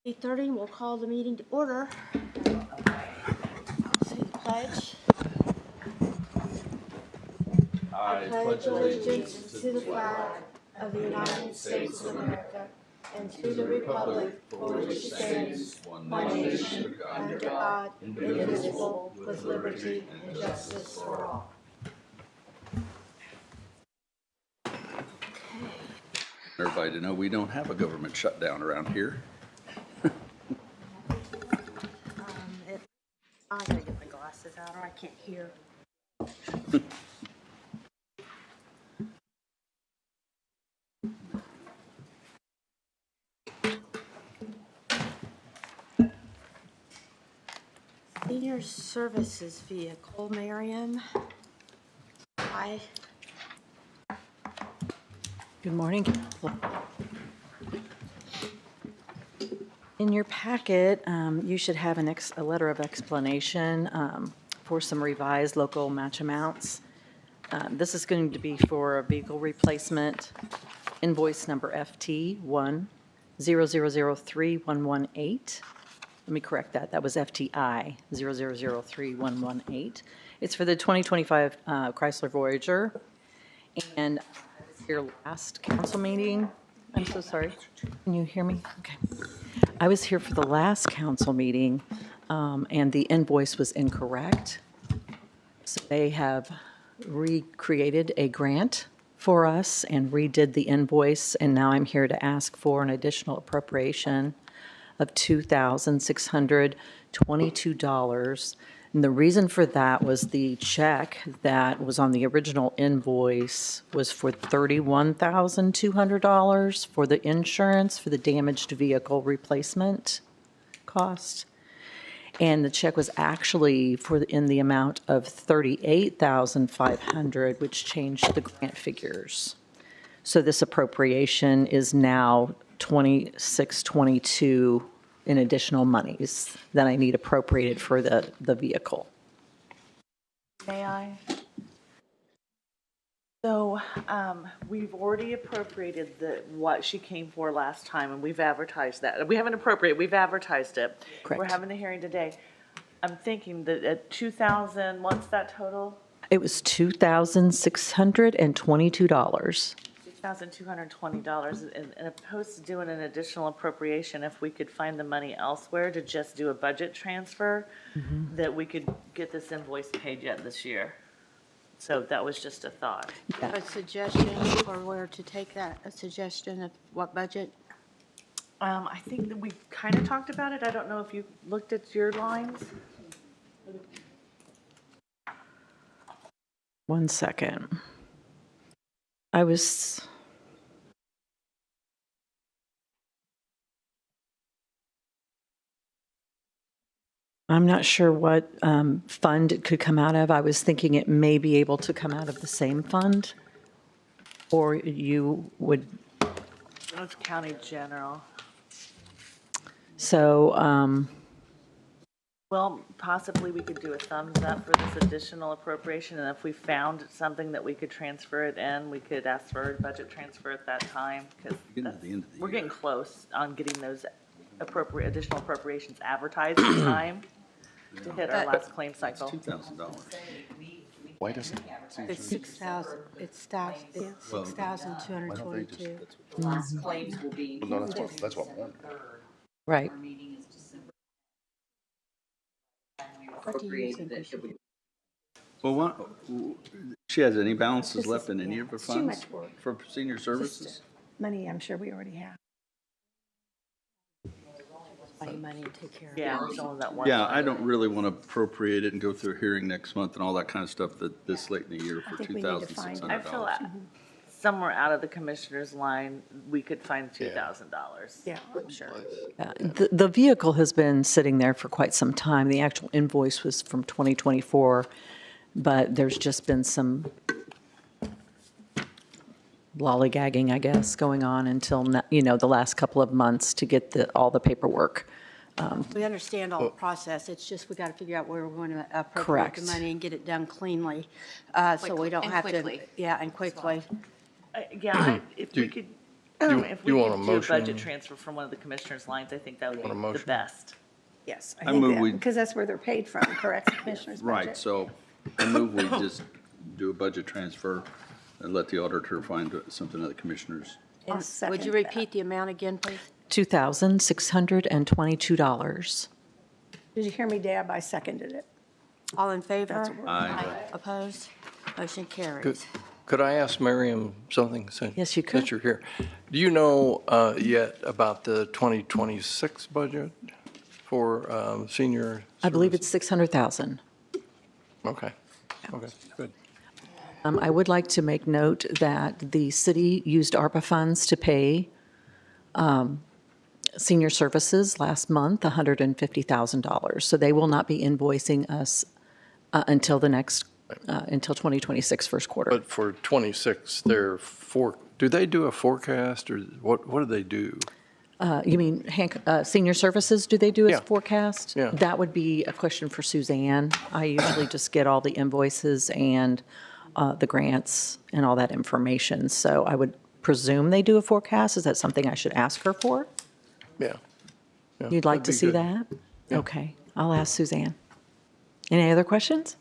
8:30, we'll call the meeting to order. Say the pledge. I pledge allegiance to the flag of the United States of America and to the republic for which it stands, one nation, under God, indivisible, with liberty and justice for all. Everybody to know we don't have a government shutdown around here. I gotta get my glasses out or I can't hear. Senior Services Vehicle, Miriam. Hi. Good morning. In your packet, you should have a letter of explanation for some revised local match amounts. This is going to be for a vehicle replacement, invoice number FT 100031118. Let me correct that. That was FTI 0003118. It's for the 2025 Chrysler Voyager. And your last council meeting, I'm so sorry. Can you hear me? Okay. I was here for the last council meeting, and the invoice was incorrect. So they have recreated a grant for us and redid the invoice, and now I'm here to ask for an additional appropriation of $2,622. And the reason for that was the check that was on the original invoice was for $31,200 for the insurance for the damaged vehicle replacement cost. And the check was actually in the amount of $38,500, which changed the grant figures. So this appropriation is now $2,622 in additional monies that I need appropriated for the vehicle. May I? So we've already appropriated what she came for last time, and we've advertised that. We haven't appropriated, we've advertised it. Correct. We're having the hearing today. I'm thinking that at 2,000, what's that total? It was $2,622. $2,220, and opposed to doing an additional appropriation, if we could find the money elsewhere to just do a budget transfer, that we could get this invoice paid yet this year. So that was just a thought. A suggestion for where to take that, a suggestion of what budget? I think that we kind of talked about it. I don't know if you looked at your lines. One second. I'm not sure what fund it could come out of. I was thinking it may be able to come out of the same fund, or you would. It's county general. So, Well, possibly we could do a thumbs up for this additional appropriation, and if we found something that we could transfer it in, we could ask for a budget transfer at that time, because we're getting close on getting those additional appropriations advertised in time to hit our last claim cycle. $2,000. Why doesn't It's 6,000, it's 6,222. Last claims will be. Well, no, that's what I'm wondering. right. Our meeting is December. What do you think we should do? Well, she has any balances This left is- in any of her it's too funds much work. for senior services? Money I'm sure we already have. Money and take care of it. Yeah, some of that one. Yeah, I don't really want to appropriate it and go through a hearing next month and all that kind of stuff that this late in the year for think we need to find- I feel $2,600. somewhere out of the commissioner's line, we could find $2,000. Yeah, I'm sure. The vehicle has been sitting there for quite some time. The actual invoice was from 2024, but there's just been some lollygagging, I guess, going on until, the last couple of months to get all the paperwork. We understand all the process, it's just we got to figure out where we're going to appropriate Correct. the money and get it done cleanly, so we don't and have to. quickly. Yeah, and quickly. Yeah, if we could If we you want a could do a budget motion? transfer from one of the commissioners' lines, I think that would be Want a the motion? best. Yes, I I think move that, we- because that's where they're paid from, correct, Commissioner's budget? Right, so I move we just do a budget transfer and let the auditor find something of the commissioners. I'll Would second you that. repeat the amount again, please? $2,622. Did you hear me, Deb? I seconded it. All in favor? That's what we're- Aye. Opposed? Motion Could, carries. could I ask Miriam something? Yes, you could. Since you're here. Do you know yet about the 2026 budget for senior? I believe services? it's 600,000. Okay, okay, good. I would like to make note that the city used ARPA funds to pay senior services last month, $150,000. So they will not be invoicing us until until 2026 first quarter. But for 26, do they do a forecast or what do they do? You mean senior services, do they do a Yeah. forecast? Yeah. That would be a question for Suzanne. I usually just get all the invoices and the grants and all that information. So I would presume they do a forecast. Is that something I should ask her for? Yeah. Yeah, You'd like that'd to be see good. that? Yeah. Okay, I'll ask Suzanne. Any other questions?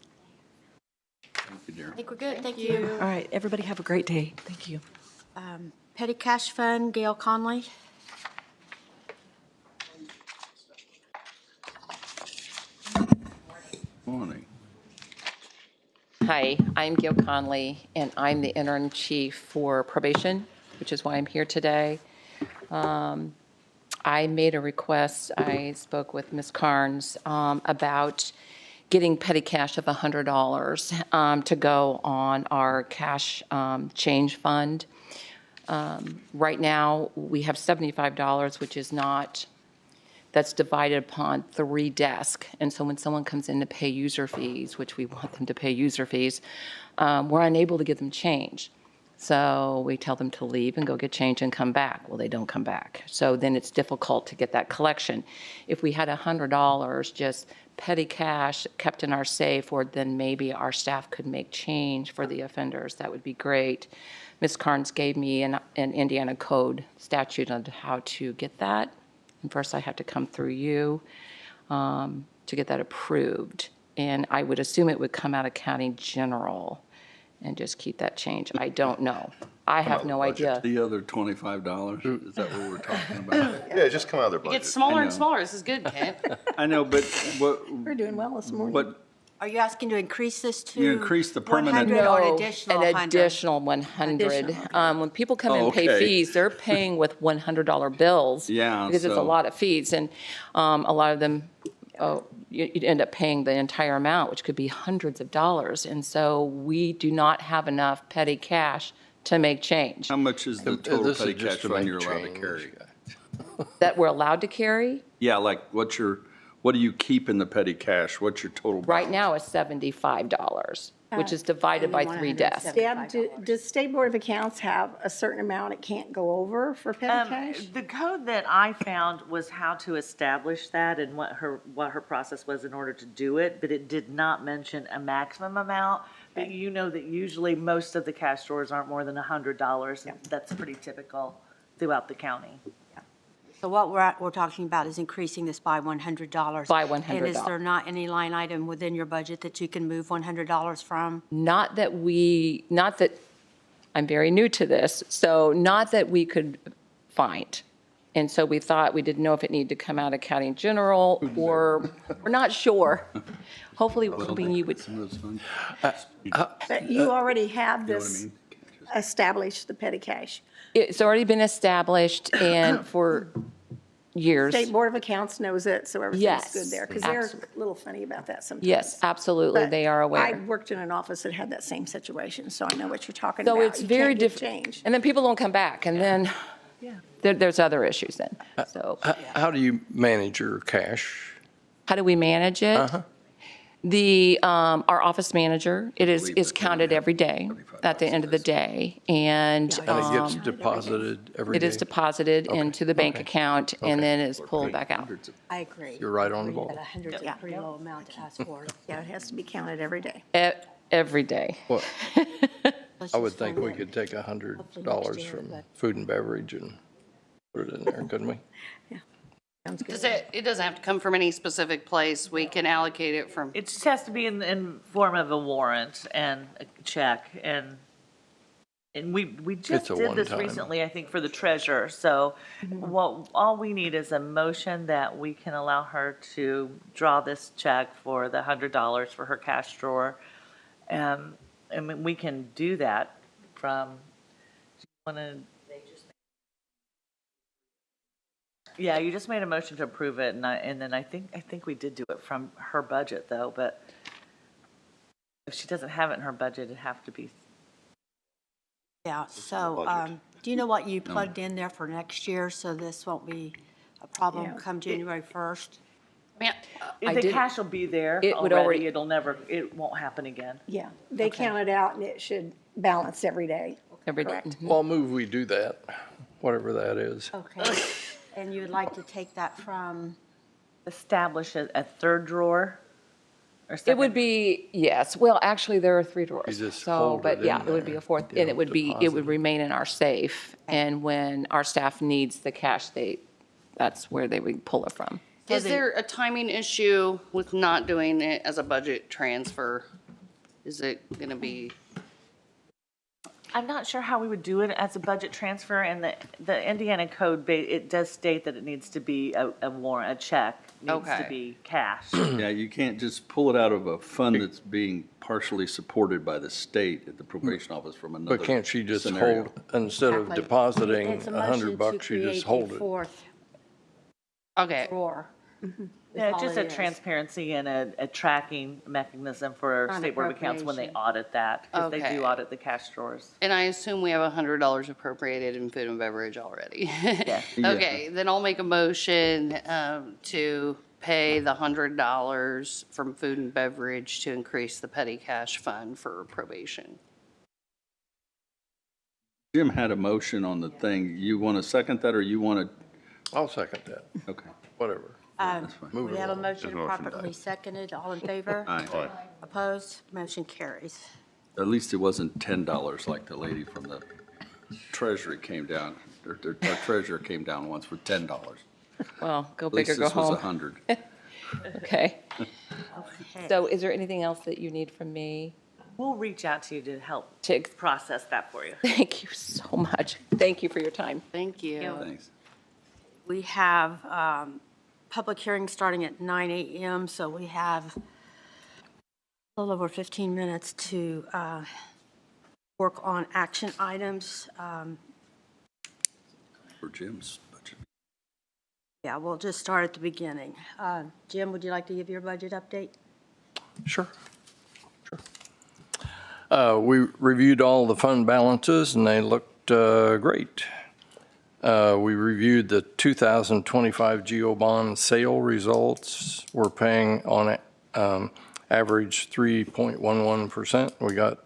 Thank you, dear. I think we're good, thank you. All right, everybody have a great day. Thank you. Petty Cash Fund, Gail Conley. Morning. Hi, I'm Gail Conley, and I'm the interim chief for probation, which is why I'm here today. I made a request, I spoke with Ms. Carnes about getting petty cash of $100 to go on our cash change fund. Right now, we have $75, which is not, that's divided upon 3 desks. And so when someone comes in to pay user fees, which we want them to pay user fees, we're unable to give them change. So we tell them to leave and go get change and come back. Well, they don't come back. So then it's difficult to get that collection. If we had $100 just petty cash kept in our safe, or then maybe our staff could make change for the offenders, that would be great. Ms. Carnes gave me an Indiana code statute on how to get that. And first I have to come through you to get that approved. And I would assume it would come out of county general and just keep that change. I don't know. I have no idea. The other $25, is that what we're talking about? Yeah, just come out of their It budget. gets smaller I and know. smaller. This is good, Kent. I know, but We're doing well this morning. what, Are you asking to increase this to? You increase the permanent- 100 or an No, additional an 100? additional 100. Additional. When people come in and Okay. pay fees, they're paying with $100 bills. Yeah, Because it's a so- lot of fees, and a lot of them, you'd end up paying the entire amount, which could be hundreds of dollars. And so we do not have enough petty cash to make change how much is the total This is petty just cash to fund make you're allowed to change. carry? that we're allowed to carry. Yeah, like what do you keep in the petty cash? What's your total? Right now is $75, which is divided by 3 desks. Deb, does State Board of Accounts have a certain amount it can't go over for petty cash? The code that I found was how to establish that and what her process was in order to do it, but it did not mention a maximum amount. But you know that usually most of the cash stores aren't more than $100, and that's pretty typical throughout the county. So what we're talking about is increasing this by $100. By $100. And is there not any line item within your budget that you can move $100 from? Not that, I'm very new to this, so not that we could find. And so we thought, we didn't know if it needed to come out of county general, or we're not sure. Hopefully, we're hoping you would, Some of those funds? But you already have You know what I this mean? established, the petty cash. it's already been established and for years. State Board of Accounts knows it, so everything's Yes, good there, because they're absolutely. a little funny about that sometimes. Yes, absolutely, But they are I aware. worked in an office that had that same situation, so I know what you're talking about. So it's You very can't get different. change. And then people don't come back, and then there's other issues then. So How do you manage your cash? how do we manage it? Our office manager, is counted every day at the end of the day, and And it gets deposited every it day? is deposited into the bank okay. account, and Okay. then it's pulled back out. I agree. You're right on the ball. But 100 is a pretty low amount to ask for. Yeah, it has to be counted every day. Every day. What? Let's I would just think fund we it. could take Hopefully $100 next year, from but- food and beverage and put it in there, couldn't we? Sounds good. It doesn't have to come from any specific place. We can allocate it from, It just has to be in form of a warrant and a check, and we just It's a did this one-time. recently, I think, for the treasurer, so all we need is a motion that we can allow her to draw this check for the $100 for her cash drawer. And we can do that from, yeah, you just made a motion to approve it, and then I think we did do it from her budget, though, but if she doesn't have it in her budget, it'd have to be. Yeah, so, do you know what you plugged in there for next year, so this won't be a problem Yeah. come January 1st? man, I The did- cash will be there it would already- already, it won't happen again. Yeah, they count it out and it should balance every day. Every day. Correct. Well, I'll move we do that, whatever that is. Okay. And you would like to take that from, Establish a third drawer or It second. would be, yes, well, actually, there are 3 drawers. You just So, hold but it yeah, in it would be there. a fourth, You and it don't would deposit it. remain in our safe. And when our staff needs the cash, that's where they would pull it from. is there a timing issue with not doing it as a budget transfer? Is it gonna be, I'm not sure how we would do it as a budget transfer, and the Indiana code, it does state that it needs to be a warrant, a check, needs to Okay. be cash. Yeah, you can't just pull it out of a fund that's being partially supported by the state at the probation office from another But can't she just scenario. hold, instead of Exactly. depositing it's a motion to $100, she create just a hold it? fourth okay, drawer. Yeah, all just it a is. transparency and a tracking mechanism for On State Board of Accounts when they appropriation. audit that, because they Okay. do audit the cash drawers. and I assume we have $100 appropriated in food and beverage already. Yeah. Okay, then I'll make a motion, to pay the $100 from food and beverage to increase the petty cash fund for probation. Jim had a motion on the thing. You want to second that, or you want I'll second that, to, okay, whatever. that's fine. Move We it have a along. motion properly seconded, all in favor? Aye. Opposed? Motion carries. At least it wasn't $10 like the lady from the treasury came down, or our treasurer came down once for $10. Well, go At big least or go this was home. 100. Okay. Okay. So is there anything else that you need from me? We'll reach out to you to help To- process that for you. Thank you so much. Thank you for your time. Thank you. Thanks. We have public hearing starting at 9 a.m., so we have a little over 15 minutes to work on action items. For Jim's budget. Yeah, we'll just start at the beginning. Jim, would you like to give your budget update? Sure. We reviewed all the fund balances, and they looked great. We reviewed the 2025 GO bond sale results. We're paying on average 3.11%. We got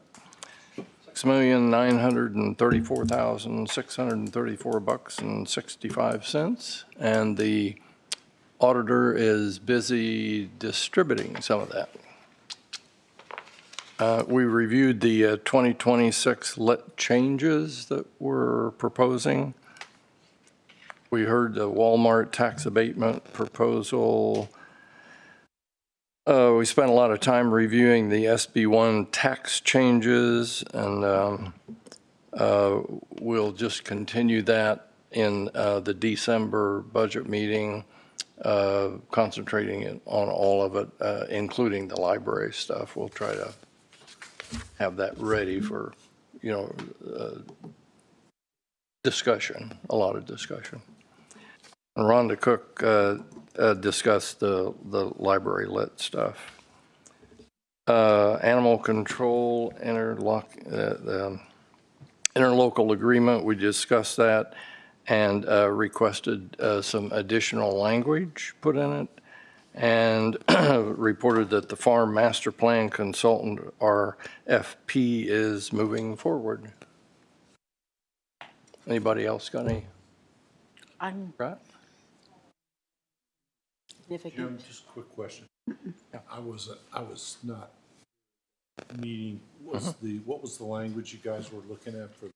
$6,934,634.65, and the auditor is busy distributing some of that. We reviewed the 2026 lit changes that we're proposing. We heard the Walmart tax abatement proposal. We spent a lot of time reviewing the SB1 tax changes, and we'll just continue that in the December budget meeting, concentrating on all of it, including the library stuff. We'll try to have that ready for, discussion, a lot of discussion. And Rhonda Cook discussed the library lit stuff. Animal control interlocal agreement, we discussed that and requested some additional language put in it, and reported that the Farm Master Plan Consultant, RFP, is moving forward. Anybody else got any? Right? Significant. Jim, just a quick question. I was not meeting was what was the language you guys were looking at for?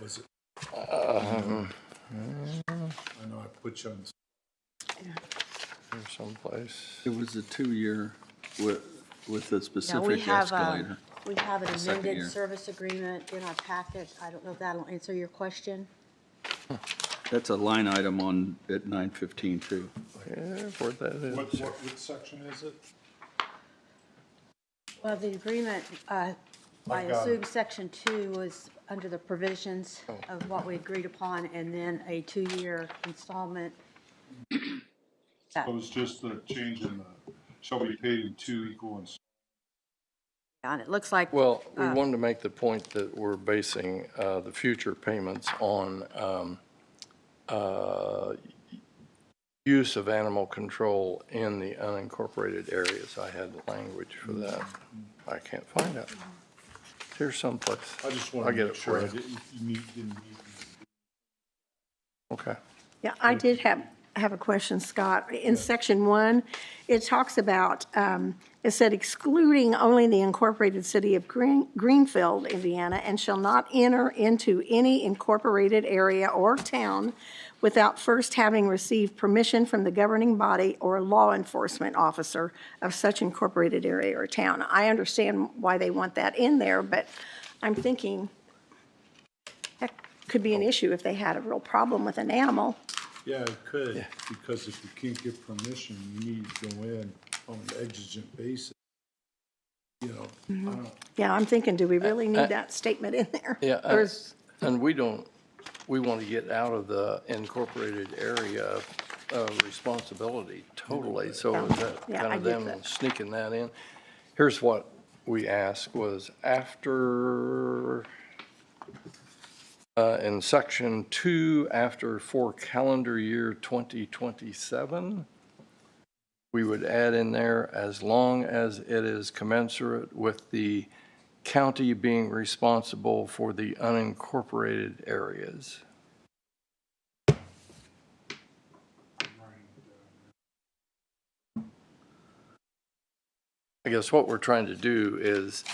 Was it? I know I put you on. There's someplace. It was a 2-year with a Now, specific escalator. we have an Second amended year. service agreement in our packet. I don't know if that'll answer your question. That's a line item on, at 915 too. Yeah, where that is. What section is it? Well, the agreement, I got it. assume section 2 was under the provisions of what we agreed upon, and then a 2-year installment. So it was just the change in the, shall be paid in 2 equal installments. And it looks like. Well, we wanted to make the point that we're basing the future payments on use of animal control in the unincorporated areas. I had the language for that. I can't find it. Here's someplace. I just want I'll to get make it sure for I you. didn't need. Okay. Yeah, I did have a question, Scott. In section 1, it talks about, it said excluding only the incorporated city of Greenfield, Indiana, and shall not enter into any incorporated area or town without first having received permission from the governing body or law enforcement officer of such incorporated area or town. I understand why they want that in there, but I'm thinking that could be an issue if they had a real problem with an animal. Yeah, it could, because if you can't get permission, you need to go in on an exigent basis. You know, I don't, Yeah, I'm thinking, do we really need that statement in there? Yeah, Or is- and we want to get out of the incorporated area responsibility totally. So is that Yeah, kind I of get them that. sneaking that in? Here's what we asked was after, in section 2, after for calendar year 2027, we would add in there as long as it is commensurate with the county being responsible for the unincorporated areas. I guess what we're trying to do is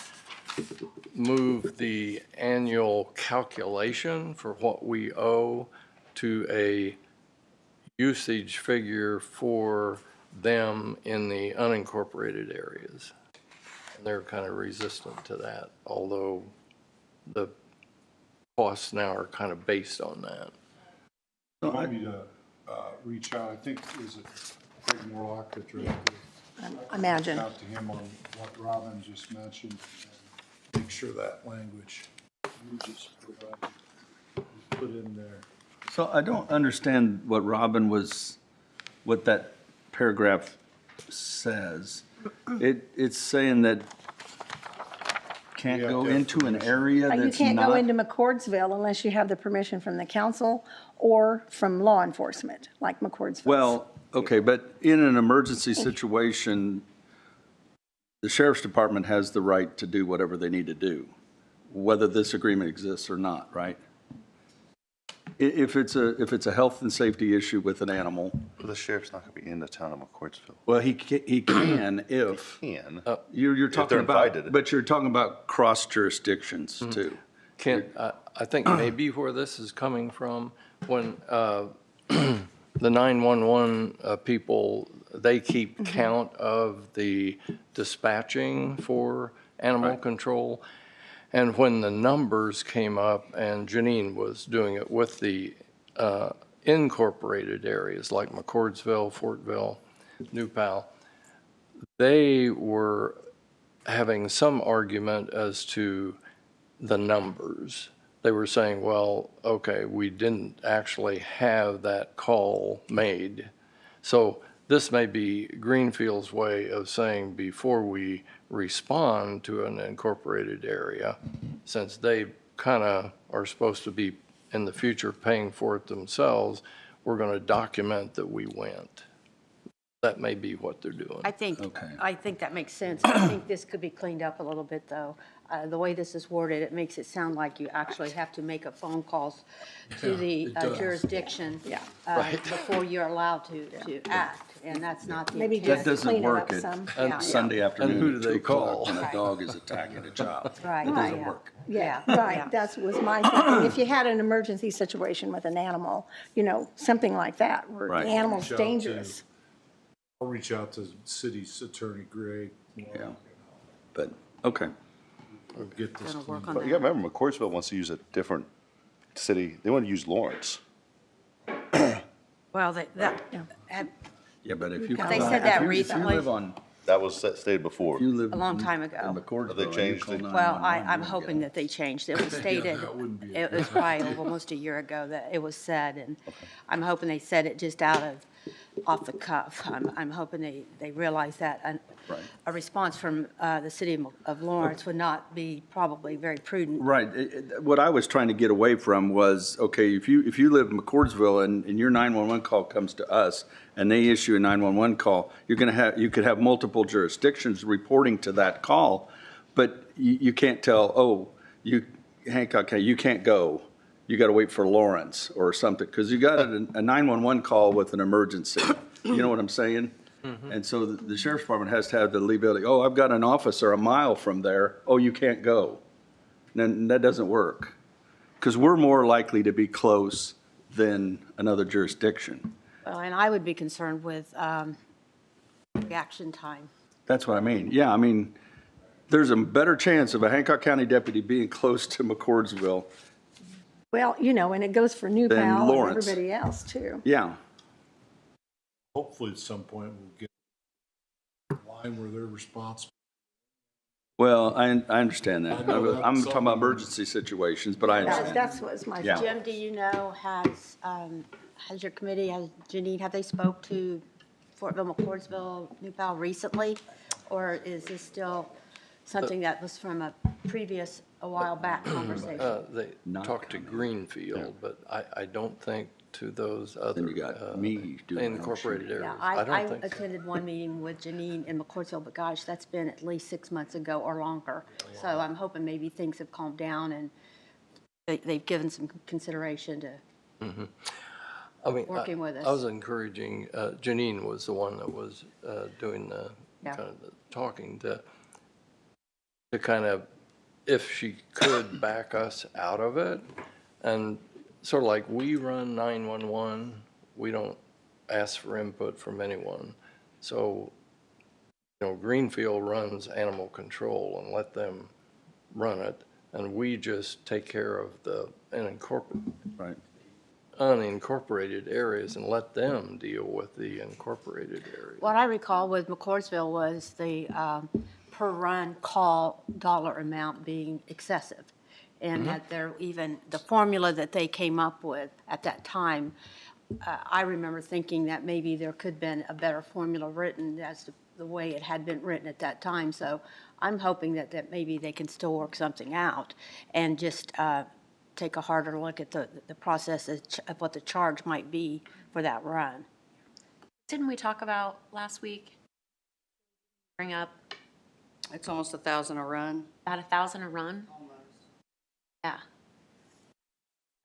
move the annual calculation for what we owe to a usage figure for them in the unincorporated areas. And they're kind of resistant to that, although the costs now are kind of based on that. you want me to reach out, I think, is it Craig Morlock that directed? Imagine. Out to him on what Robin just mentioned, and make sure that language you just provided is put in there. So I don't understand what what that paragraph says. It's saying that can't You have go to have into an permission. area You that's can't go not. into McCordsville unless you have the permission from the council or from law enforcement, like McCordsville. Well, okay, but in an emergency situation, the sheriff's department has the right to do whatever they need to do, whether this agreement exists or not, right? If it's a health and safety issue with an animal, The sheriff's not gonna be in the town of McCourtsville. well, he can if, Can. you're talking they're about, invited. but you're talking about cross jurisdictions too. Kent, I think maybe where this is coming from, when the 911 people, they keep count of the dispatching for animal Right. control. And when the numbers came up, and Janine was doing it with the incorporated areas like McCordsville, Fortville, New Pal, they were having some argument as to the numbers. They were saying, well, okay, we didn't actually have that call made. So this may be Greenfield's way of saying before we respond to an incorporated area, since they kind of are supposed to be in the future paying for it themselves, we're going to document that we went. That may be what they're doing. I think Okay. that makes sense. I think this could be cleaned up a little bit, though. The way this is worded, it makes it sound like you actually have to make a phone calls to the it does. jurisdiction Yeah. before you're allowed to act. and that's not the Maybe intent. That doesn't clean it work up some. at Yeah. Sunday afternoon who do at they 2 o'clock call? when a dog is attacking a child. Right. It doesn't Yeah. work. Yeah, Yeah. right, that was my thinking. If you had an emergency situation with an animal, something like that, where the Right. animal's Reach out to- dangerous. I'll reach out to city's attorney Greg. Yeah. But, okay. Or get this Gonna work cleaned on up. But you gotta remember, McCourtsville wants to use a different city. They want to use Lawrence. Well, that, Yeah, but if you. They said that if you recently. live on, That was stated before. if you live. A long time in ago. McCordsville, Have they and you changed call it? 911, well, I'm you won't hoping get that they changed. It was stated, that wouldn't be it was probably almost a year ago that it was said, and I'm hoping they said it just off the cuff. I'm hoping they realize that Right. a response from the city of Lawrence would not be probably very prudent. Right. What I was trying to get away from was, okay, if you live in McCordsville and your 911 call comes to us and they issue a 911 call, you could have multiple jurisdictions reporting to that call, but you can't tell, Hancock, you can't go. You got to wait for Lawrence or something, because you got a 911 call with an emergency. You know what I'm saying? And so the sheriff's department has to have the ability, I've got an officer a mile from there, you can't go. Then that doesn't work, because we're more likely to be close than another jurisdiction. Well, and I would be concerned with reaction time. That's what I mean. Yeah, I mean, there's a better chance of a Hancock County deputy being close to McCordsville. Well, and it goes for New Pal and Lawrence. everybody else too. Yeah, Hopefully at some point we'll get a line where they're responsible. well, I understand that. I know that's I'm talking something- about emergency situations, but I understand. That's was my Yeah. Jim, do you know, has your committee, Janine, have they spoke to Fortville, McCordsville, New Pal recently? Or is this still something that was from a while back conversation? They Not talked to Greenfield, but I don't think to those other. Then you got me doing it. Incorporated areas. Yeah, I I don't think so. attended one meeting with Janine in McCordsville, but gosh, that's been at least 6 months ago or longer. So I'm hoping maybe things have calmed down and they've given some consideration to, I mean, working with us. I was encouraging, Janine was the one that was doing the Yeah. kind of the talking to kind of, if she could back us out of it. And sort of like we run 911, we don't ask for input from anyone. So, Greenfield runs animal control and let them run it. And we just take care of the Right. unincorporated areas and let them deal with the incorporated areas. what I recall with McCordsville was the per run call dollar amount being excessive. And that the formula that they came up with at that time, I remember thinking that maybe there could have been a better formula written as to the way it had been written at that time. So I'm hoping that maybe they can still work something out and just take a harder look at the process of what the charge might be for that run. Didn't we talk about last week? Bring up It's almost 1,000 a run. about 1,000 a run? Yeah.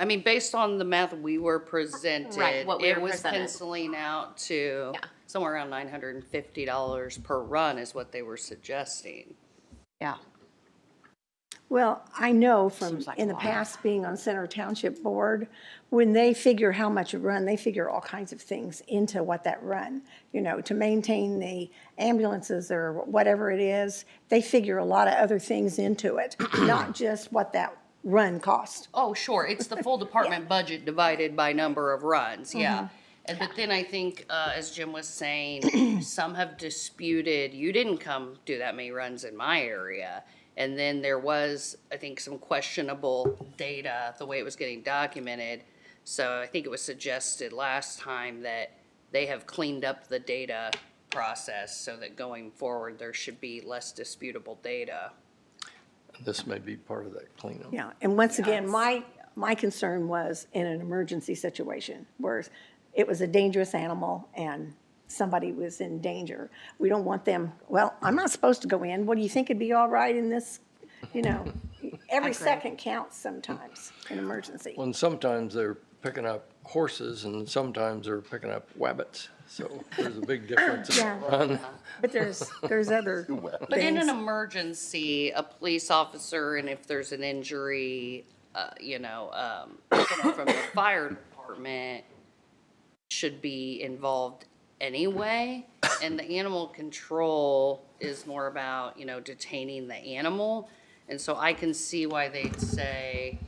I mean, based on the math we were presented, Right, what we it were was presented. penciling out to Yeah. somewhere around $950 per run is what they were suggesting. Yeah. Well, I know from Seems like in a the lot. past being on Center Township Board, when they figure how much a run, they figure all kinds of things into what that run, to maintain the ambulances or whatever it is. They figure a lot of other things into it, not just what that run cost. Oh, sure, it's the full department budget divided by number of runs, yeah. But then I think, as Jim was saying, some have disputed, you didn't come do that many runs in my area. And then there was, I think, some questionable data, the way it was getting documented. So I think it was suggested last time that they have cleaned up the data process so that going forward, there should be less disputable data. This may be part of that cleanup. Yeah, and once again, my concern was in an emergency situation where it was a dangerous animal and somebody was in danger. We don't want them, I'm not supposed to go in. What do you think would be all right in this, every second counts sometimes in emergency. Well, and sometimes picking up horses, and sometimes they're picking up wabbits. So there's a big difference in the Yeah. run. But there's other But in an things. emergency, a police officer, and if there's an injury, someone from the fire department should be involved anyway. And the animal control is more about, detaining the animal. And so I can see why they'd say,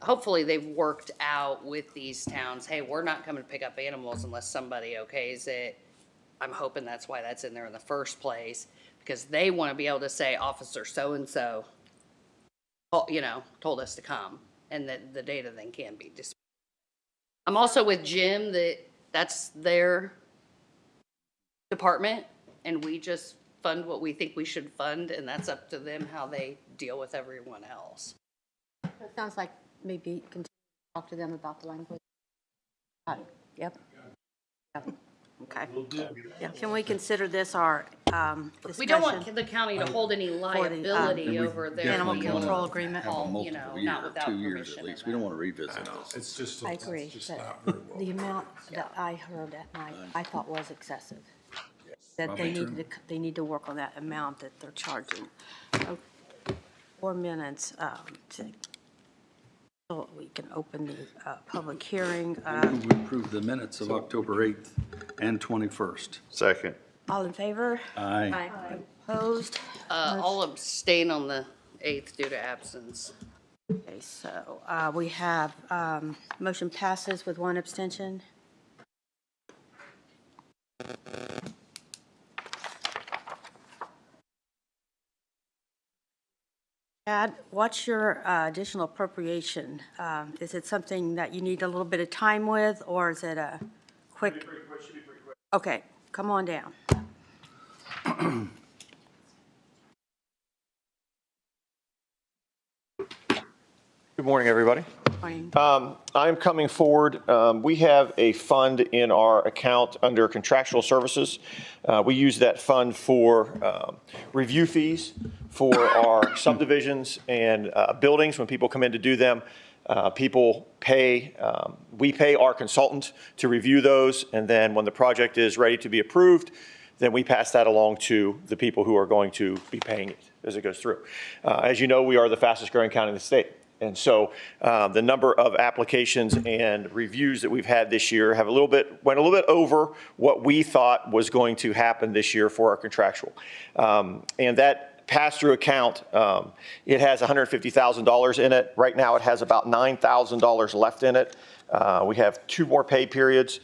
hopefully they've worked out with these towns, hey, we're not coming to pick up animals unless somebody okays it. I'm hoping that's why that's in there in the first place, because they want to be able to say, Officer so-and-so, told us to come, and that the data then can be disputed. I'm also with Jim that's their department, and we just fund what we think we should fund, and that's up to them how they deal with everyone else. It sounds like maybe continue to talk to them about the language. Yep. Okay. Can we consider this our discussion? We don't want the county to hold any liability over their Animal deal, control agreement? Have a not multiple year, without 2 years permission at least. of We don't them. want to revisit this. It's just, I it's agree, just but not very well. the amount that I heard at night, I thought was excessive. That Probably they need to work on that amount that they're charging. 4 minutes, so we can open the public hearing. We approved the minutes of October 8th and 21st. Second. All in favor? Aye. Opposed? I'll abstain on the 8th due to absence. Okay, so we have, motion passes with 1 abstention. Chad, what's your additional appropriation? Is it something that you need a little bit of time with, or is it a quick? Should be pretty quick. Okay, come on down. Good morning, everybody. Morning. I'm coming forward. We have a fund in our account under contractual services. We use that fund for review fees for our subdivisions and buildings. When people come in to do them, people pay, we pay our consultant to review those, and then when the project is ready to be approved, then we pass that along to the people who are going to be paying it as it goes through. As you know, we are the fastest growing county in the state. And so the number of applications and reviews that we've had this year went a little bit over what we thought was going to happen this year for our contractual. And that pass-through account, it has $150,000 in it. Right now it has about $9,000 left in it. We have 2 more pay periods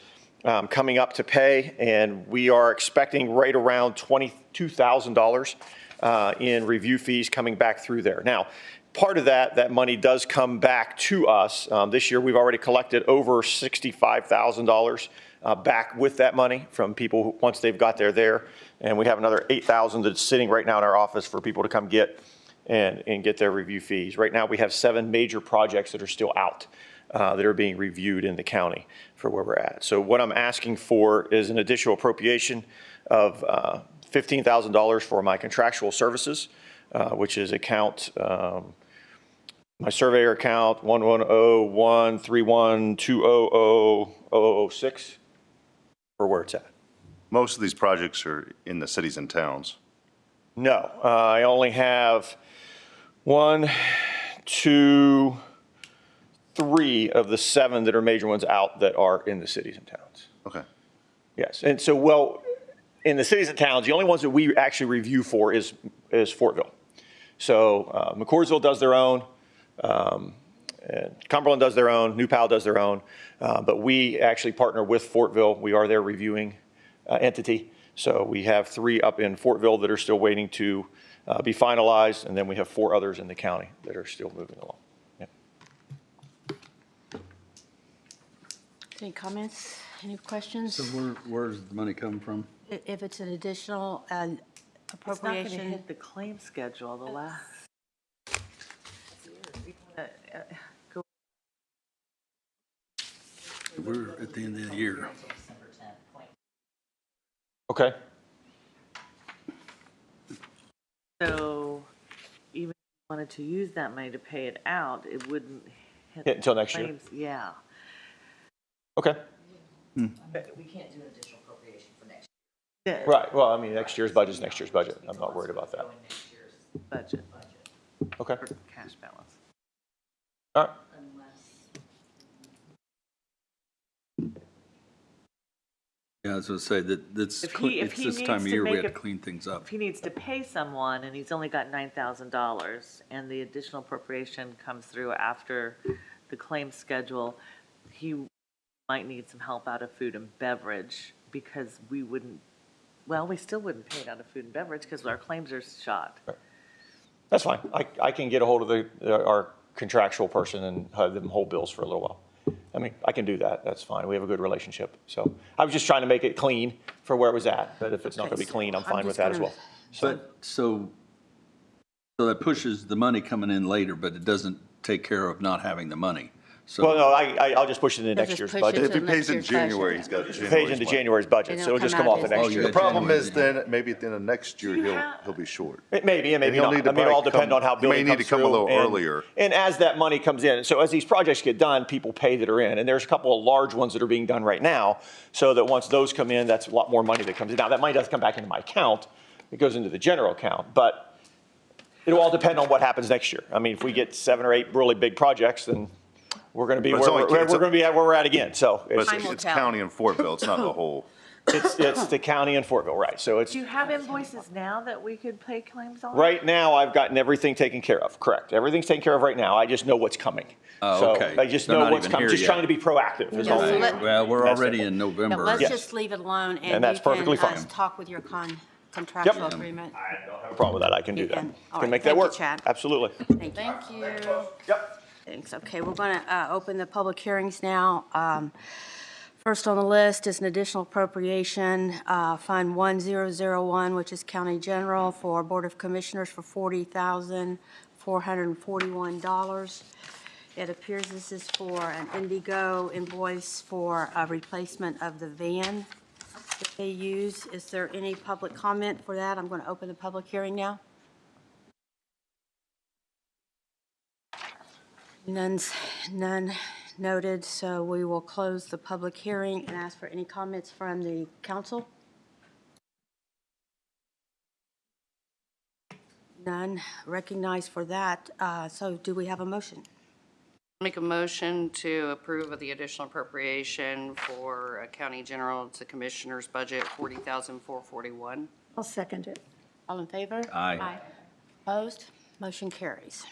coming up to pay, and we are expecting right around $22,000 in review fees coming back through there. Now, part of that money does come back to us. This year, we've already collected over $65,000 back with that money from people who, once they've got there. And we have another $8,000 that's sitting right now in our office for people to come get and get their review fees. Right now, we have 7 major projects that are still out that are being reviewed in the county for where we're at. So what I'm asking for is an additional appropriation of $15,000 for my contractual services, which is account, my surveyor account 1101312000006, for where it's at. Most of these projects are in the cities and towns. No, I only have 1, 2, 3 of the 7 that are major ones out that are in the cities and towns. Okay. Yes, and so, well, in the cities and towns, the only ones that we actually review for is Fortville. So McCoursville does their own, and Cumberland does their own, New Powell does their own, but we actually partner with Fortville. We are their reviewing entity. So we have 3 up in Fortville that are still waiting to be finalized, and then we have 4 others in the county that are still moving along. Yeah. Any comments, any questions? So where does the money come from? If it's an additional It's not going to appropriation, hit the claim schedule, the last. We're at the end of the year. Okay. So even if you wanted to use that money to pay it out, it wouldn't hit until next year. claims. Yeah. Okay. We can't do an additional appropriation for next Right. Well, I mean, next year's budget is next year's budget. I'm not worried about that. Budget Okay. or cash balance. All right. Yeah, I was going to say that it's If he this needs time of to year we make have to a- clean things up. If he needs to pay someone and he's only got $9,000 and the additional appropriation comes through after the claim schedule, he might need some help out of food and beverage because we still wouldn't pay it out of food and beverage because our claims are shot. That's fine. I can get a hold of our contractual person and have them hold bills for a little while. I mean, I can do that. That's fine. We have a good relationship. So I was just trying to make it clean for where it was at. But if it's not going to be clean, I'm fine with that as well. But, so that pushes the money coming in later, but it doesn't take care of not having the money. So. Well, no, I'll just push it into next just year's push it budget. If he to pays in next year's January, budget. he's got It January's pays into money. January's budget, And so it'll it'll just come come out off of of next his- year. The problem is then, maybe at the end of next year, he'll be short. It may be, and maybe he'll not. need to I mean, it all probably depend come- on how he billing may need comes to come a through, little and- earlier. And as that money comes in, so as these projects get done, people pay that are in, and there's a couple of large ones that are being done right now, so that once those come in, that's a lot more money that comes in. Now, that money doesn't come back into my account, it goes into the general account, but it'll all depend on what happens next year. I mean, if we get 7 or 8 really big projects, then we're going to be But it's where only- we're it's going to be at where we're at again. So But it's, Time will it's tell. county and Fortville, it's not the whole. it's the county and Fortville, right? So it's Do you have invoices now that we could pay claims on? right now. I've gotten everything taken care of. Correct. Everything's taken care of right now. I just know what's coming. Oh, So okay. I just They're know not what's even coming. here Just yet. trying to be proactive. Is Yeah, all. so let- Well, we're That's already it. in Yeah, November. let's Yes. just leave it alone, And and that's you can perfectly fine. talk with your contractual agreement. I don't have a problem with that. I can do that. And- all Can right. make that Thank you, work. Chad. Absolutely. Thank you. Yep. Thanks. Okay, we're going to open the public hearings now. First on the list is an additional appropriation, Fund 1001, which is County General for Board of Commissioners for $40,441. It appears this is for an Indigo invoice for a replacement of the van that they use. Is there any public comment for that? I'm going to open the public hearing now. None noted, so we will close the public hearing and ask for any comments from the council. None recognized for that. So do we have a motion? Make a motion to approve of the additional appropriation for County General to Commissioner's budget, $40,441. I'll second it. All in favor? Aye. Opposed? Motion carries.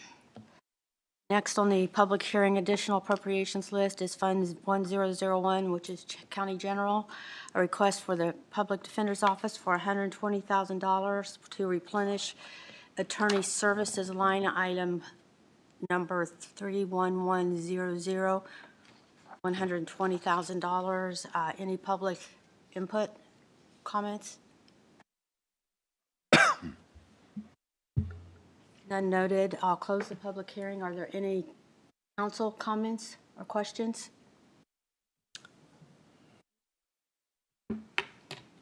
Next on the public hearing additional appropriations list is Fund 1001, which is County General, a request for the Public Defender's Office for $120,000 to replenish attorney services line item number 31100, $120,000. Any public input, comments? None noted. I'll close the public hearing. Are there any council comments or questions?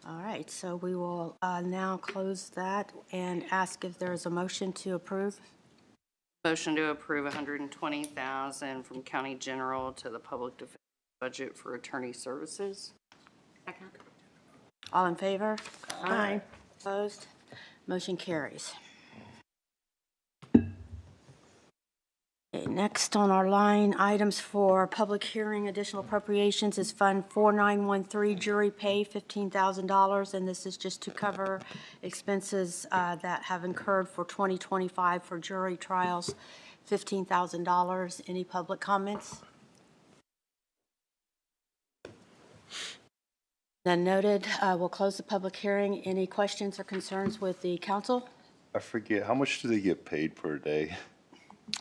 All right, so we will now close that and ask if there is a motion to approve. Motion to approve $120,000 from County General to the Public Defense budget for attorney services. All in favor? Aye. Opposed? Motion carries. Okay, next on our line items for public hearing additional appropriations is Fund 4913 jury pay, $15,000, and this is just to cover expenses that have incurred for 2025 for jury trials, $15,000. Any public comments? None noted. We'll close the public hearing. Any questions or concerns with the council? I forget, how much do they get paid per day?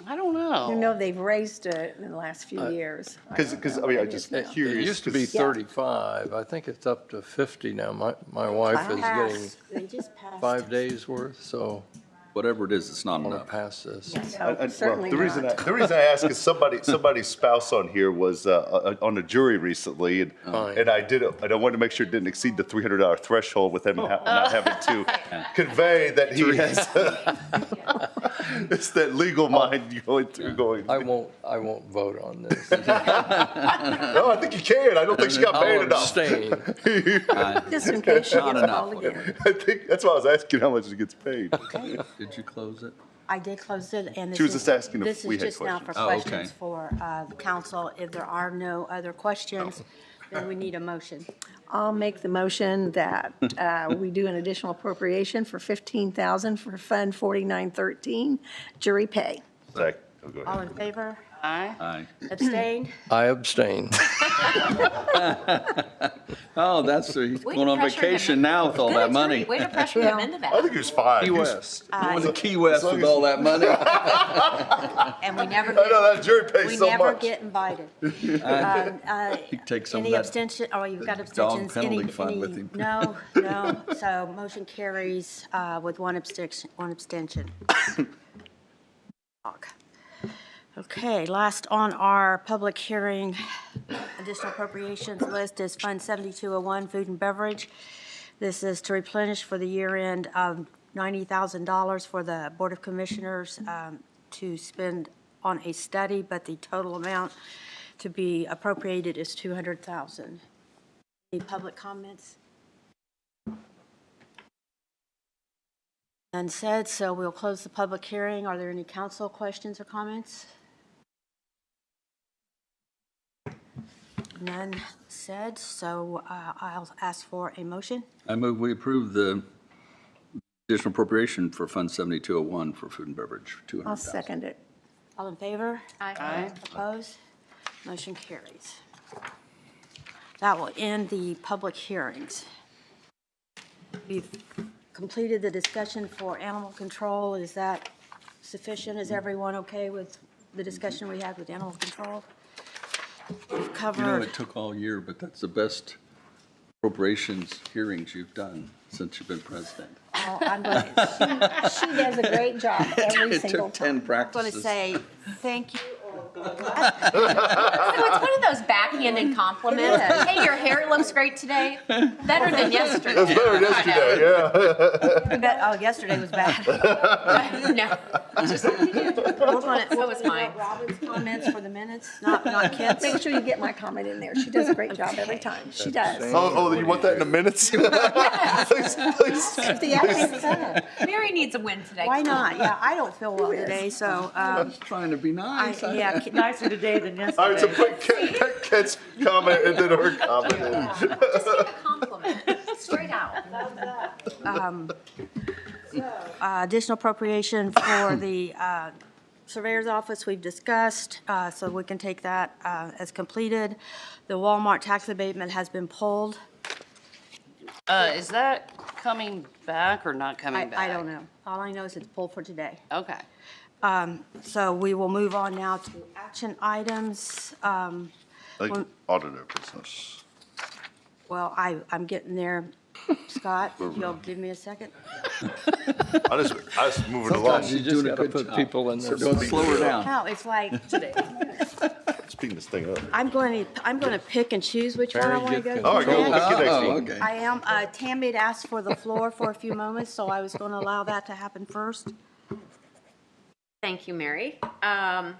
I don't know. You know, they've raised it in the last few years. Because, I mean, I'm just It curious. used to be 'cause 35. I think it's up to 50 now. My wife is getting They just passed. 5 days worth, so Whatever it is, it's not I'm going to enough. pass this. well, Certainly the reason not. the reason I ask is somebody's spouse on here was on a jury recently, and Fine. and I wanted to make sure it didn't exceed the $300 threshold with him not having to convey that he has. It's that legal mind going through going. I won't vote on this. No, I think you can. I don't think she got paid I'll enough. abstain. Just in case she Not gets enough. called again. I think, that's why I was asking how much it gets paid. Did you close it? I did close it, and this She was is- just asking if this we is had just now for questions. Oh, questions okay. for the council. If there are no other questions, then we need a motion. I'll make the motion that we do an additional appropriation for $15,000 for Fund 4913, jury pay. Zach, oh, go All ahead. in favor? Aye. Aye. Abstain? I abstain. Oh, he's Way going to on pressure him vacation in. now with all that money. Way to pressure him into I that. think he was fine. Key He was- West. Going to Key West with all that money. And we never I know get, that jury pays we so never much. get invited. You take some of Any that abstention, oh, you've got dog abstentions? penalty fund with him. No, so motion carries with one abstention. Okay, last on our public hearing, additional appropriations list is Fund 7201, Food and Beverage. This is to replenish for the year end of $90,000 for the Board of Commissioners to spend on a study, but the total amount to be appropriated is $200,000. Any public comments? None said, so we'll close the public hearing. Are there any council questions or comments? None said, so I'll ask for a motion. I move we approve the additional appropriation for Fund 7201 for food and beverage, $200,000. I'll second it. All in favor? Aye. Opposed? Motion carries. That will end the public hearings. We've completed the discussion for animal control. Is that sufficient? Is everyone okay with the discussion we had with animal control? We've covered. It took all year, but that's the best appropriations hearings you've done since you've been president. Oh, she does a great job every It single took 10 time. I'm going practices. to say thank you. So it's one of those backhanded compliments. Hey, your hair looks great today. Better than yesterday. It was better yesterday, yeah. Oh, yesterday was bad. No. What was mine. Robin's comments for the minutes, not Kent's. Make sure you get my comment in there. She does a great job every time. She does. Oh, you want that in the minutes? Please, please. If the applicant- Mary needs a win today. Why not? Yeah, I don't feel well today, so, I was trying to be nice. yeah, nicer today than All right, so yesterday. put Kat's comment and then her comment in. Just give a compliment, straight out. Additional appropriation for the Surveyor's Office, we've discussed, so we can take that as completed. The Walmart tax abatement has been pulled. Is that coming back or not coming back? I don't know. All I know is it's pulled for today. Okay. So we will move on now to action items. Like auditor business. Well, I'm getting there. Scott, if you'll give me a second. I just move it along. Sometimes you just got to put people in there. Slow her down. No, it's like, Speaking this thing up. I'm going to pick and choose which one I want to go to. All right, go. Let's get next Oh, one. okay. I am, Tammy had asked for the floor for a few moments, so I was going to allow that to happen first. Thank you, Mary. I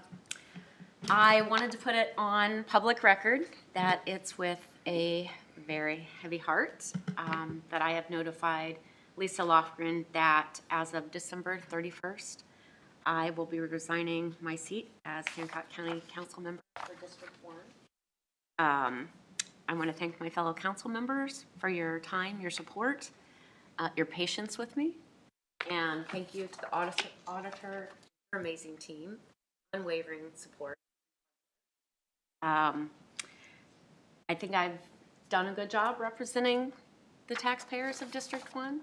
wanted to put it on public record that it's with a very heavy heart that I have notified Lisa Lofgren that as of December 31st, I will be resigning my seat as Hancock County Council member for District 1. I want to thank my fellow council members for your time, your support, your patience with me, and thank you to the auditor, your amazing team, unwavering support. I think I've done a good job representing the taxpayers of District 1,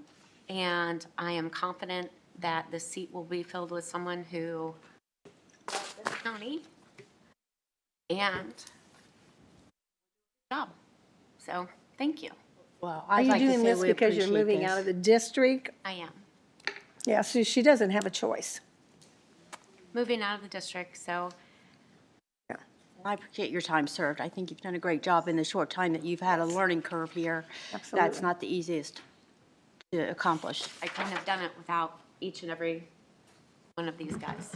and I am confident that the seat will be filled with someone who loves this county and job. So, thank you. Well, Are I'd you like to doing say this we because you're appreciate moving this. out of the district? I am Yeah, so she doesn't have a choice. moving out of the district, so I appreciate your time served. I think you've done a great job in the short time that you've had a learning curve here. That's Absolutely. not the easiest to accomplish. I couldn't have done it without each and every one one of these guys,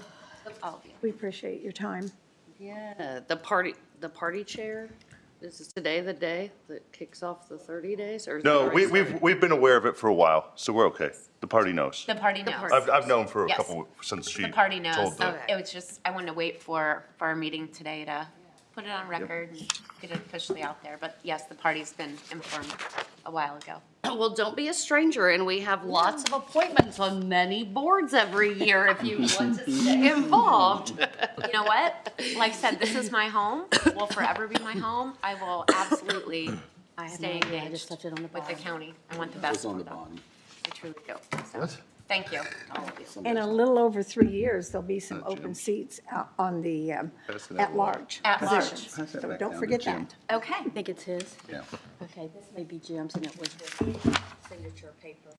all of you. We appreciate your time. Yeah, the party chair, is this today the day that kicks off the 30 days, or is it No, already we've started? we've been aware of it for a while, so we're okay. The party knows. The party knows. I've known for a Yes. couple, since she The party knows. told So the. it was just, I wanted to wait for our meeting today to put it on record and get it officially out there. But yes, the party's been informed a while ago. Well, don't be a stranger, and we have lots of appointments on many boards every year if you want to stay involved. You know what? Like I said, this is my home, will forever be my home. I will absolutely stay engaged touched it on the with the bottom. county. I want the best It's on for the them. bond. I truly do. So, thank you, all of you. In a little over 3 years, there'll be some open seats out on the at-large At large. positions. Pass that So back don't down to forget Jim. that. Okay. I think it's his. Yeah. Okay, this may be Jim's, and it was his signature paper.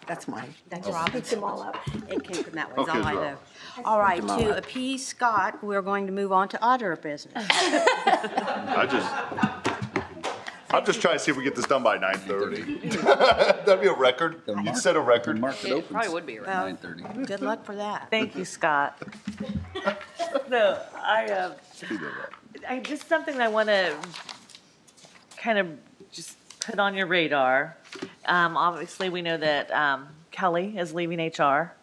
That's mine. That's Just Robin's. Put them all up. It came from that way, is Okay, all I Rob. know. All right, to appease Scott, we're going to move on to auditor business. I'm just trying to see if we get this done by 9:30. That'd be a record. You'd set a record. Market It opens probably would be right. at 9:30. Good luck for that. Thank you, Scott. No, I just something I want to kind of just put on your radar. Obviously, we know that Kelly is leaving HR.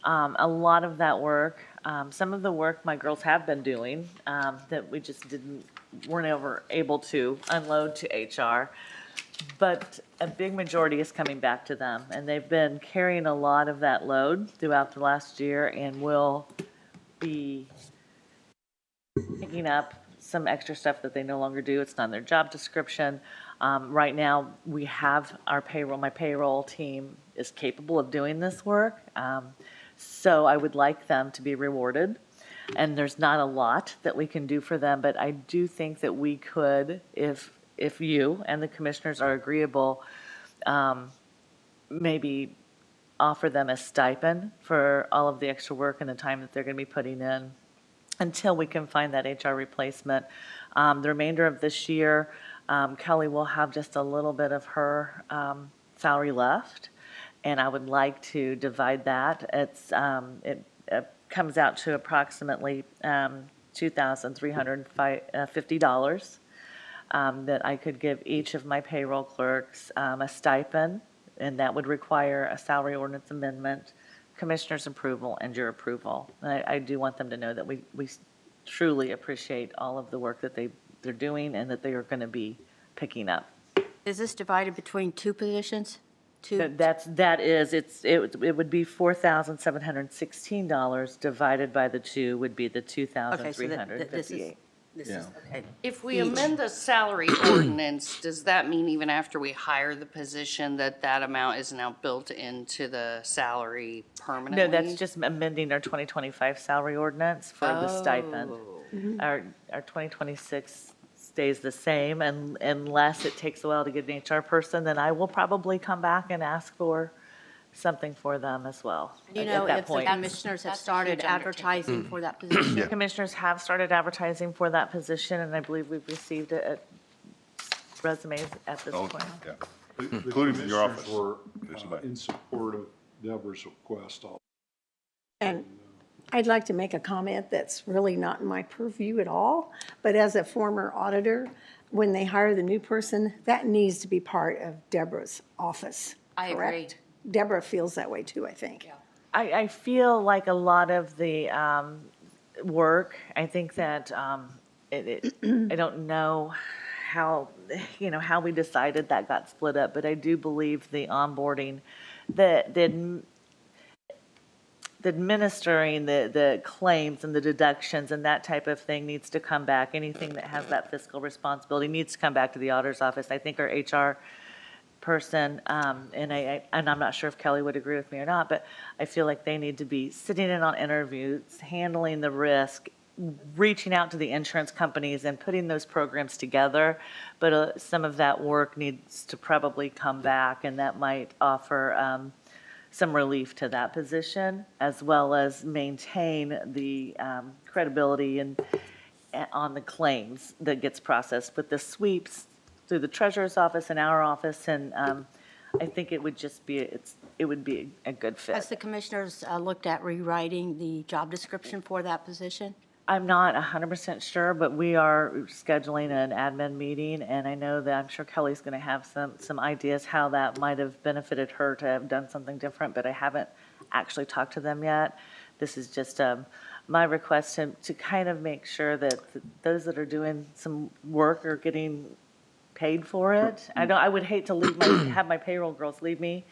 A lot of that work, some of the work my girls have been doing that we just weren't ever able to unload to HR. But a big majority is coming back to them, and they've been carrying a lot of that load throughout the last year and will be picking up some extra stuff that they no longer do. It's not in their job description. Right now, we have our payroll. My payroll team is capable of doing this work. So I would like them to be rewarded. And there's not a lot that we can do for them, but I do think that we could, if you and the commissioners are agreeable, maybe offer them a stipend for all of the extra work and the time that they're going to be putting in until we can find that HR replacement. The remainder of this year, Kelly will have just a little bit of her salary left, and I would like to divide that. It comes out to approximately $2,350 that I could give each of my payroll clerks a stipend, and that would require a salary ordinance amendment, commissioner's approval, and your approval. And I do want them to know that we truly appreciate all of the work that they're doing and that they are going to be picking up. Is this divided between two positions? Two? It would be $4,716 divided by the two would be the Okay, so this is, $2,358. okay. If we amend the salary ordinance, does that mean even after we hire the position that that amount is now built into the salary permanently? No, that's just amending our 2025 salary ordinance for the stipend. Our 2026 stays the same, and unless it takes a while to get an HR person, then I will probably come back and ask for something for them as well Do you at know that if the point. commissioners have That's a started huge undertaking. advertising for that position? The commissioners have started advertising for that position, and I believe we've received resumes at this Oh, point. yeah. The Including from your commissioners office. were in support of Deborah's request. And I'd like to make a comment that's really not in my purview at all, but as a former auditor, when they hire the new person, that needs to be part of Deborah's office. I agree. Correct? Deborah feels that way too, I think. I feel like a lot of the work, I think that I don't know how we decided that got split up, but I do believe the onboarding, the administering the claims and the deductions and that type of thing needs to come back. Anything that has that fiscal responsibility needs to come back to the auditor's office. I think our HR person, and I'm not sure if Kelly would agree with me or not, but I feel like they need to be sitting in on interviews, handling the risk, reaching out to the insurance companies and putting those programs together. But some of that work needs to probably come back, and that might offer some relief to that position, as well as maintain the credibility and on the claims that gets processed with the sweeps through the treasurer's office and our office. And I think it would just be, it would be a good fit. Has the commissioners looked at rewriting the job description for that position? I'm not 100% sure, but we are scheduling an admin meeting, and I know that I'm sure Kelly's going to have some ideas how that might have benefited her to have done something different, but I haven't actually talked to them yet. This is just my request to kind of make sure that those that are doing some work are getting paid for it. I would hate to have my payroll girls leave me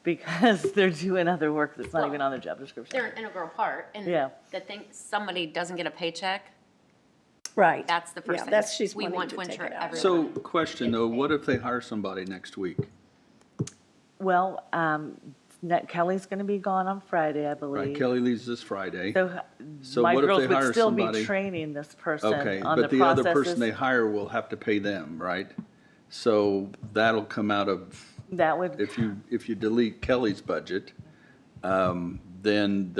because they're doing other work that's not even on their job description. They're an integral part, and Yeah. the thing, somebody doesn't get a paycheck, Right. that's the first Yeah, thing. that's, she's We wanting want to to take ensure it out. everyone. So, question though, what if they hire somebody next week? Well, Kelly's going to be gone on Friday, I believe. Right, Kelly leaves this Friday. So what my if girls they would hire still be somebody? training this person Okay, on the but the other person processes. they hire will have to pay them, right? So that'll come out of, That would, if you delete Kelly's budget, then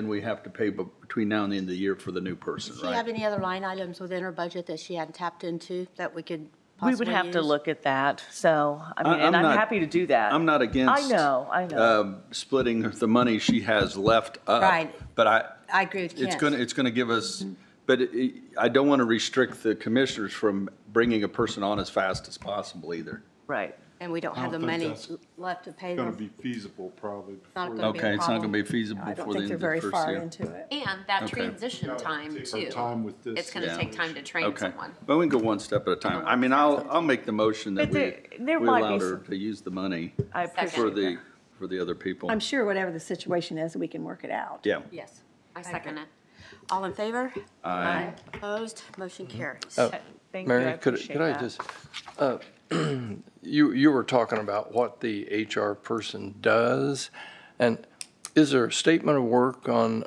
we have to pay between now and the end of the year for the new person, Does she have right? any other line items within her budget that she hadn't tapped into that we could we possibly would have to use? look at that. So, I mean, I'm and I'm not- happy to do that. I'm not against. I know. Splitting the money she has left up. Right. But I agree with it's Kent. gonna give us, but I don't want to restrict the commissioners from bringing a person on as fast as possible either. Right. And we don't I have the don't think money that's left to pay Gonna them. be feasible probably. Not before gonna be a Okay, it's not gonna be problem. feasible I don't for the think end they're of the very first far year. into it. And that Okay. transition time Take our too. time with this. It's gonna Yeah. take time to train Okay, someone. but we can go one step at a time. I mean, I'll make the motion that But there we might allow be her some- to use the money I for appreciate the other people. I'm sure whatever the situation is, we can work it out. Yeah. Yes. I second it. All in favor? Aye. Opposed? Motion carries. Thank you. I Mary, could appreciate I that. just, you were talking about what the HR person does, and is there a statement of work on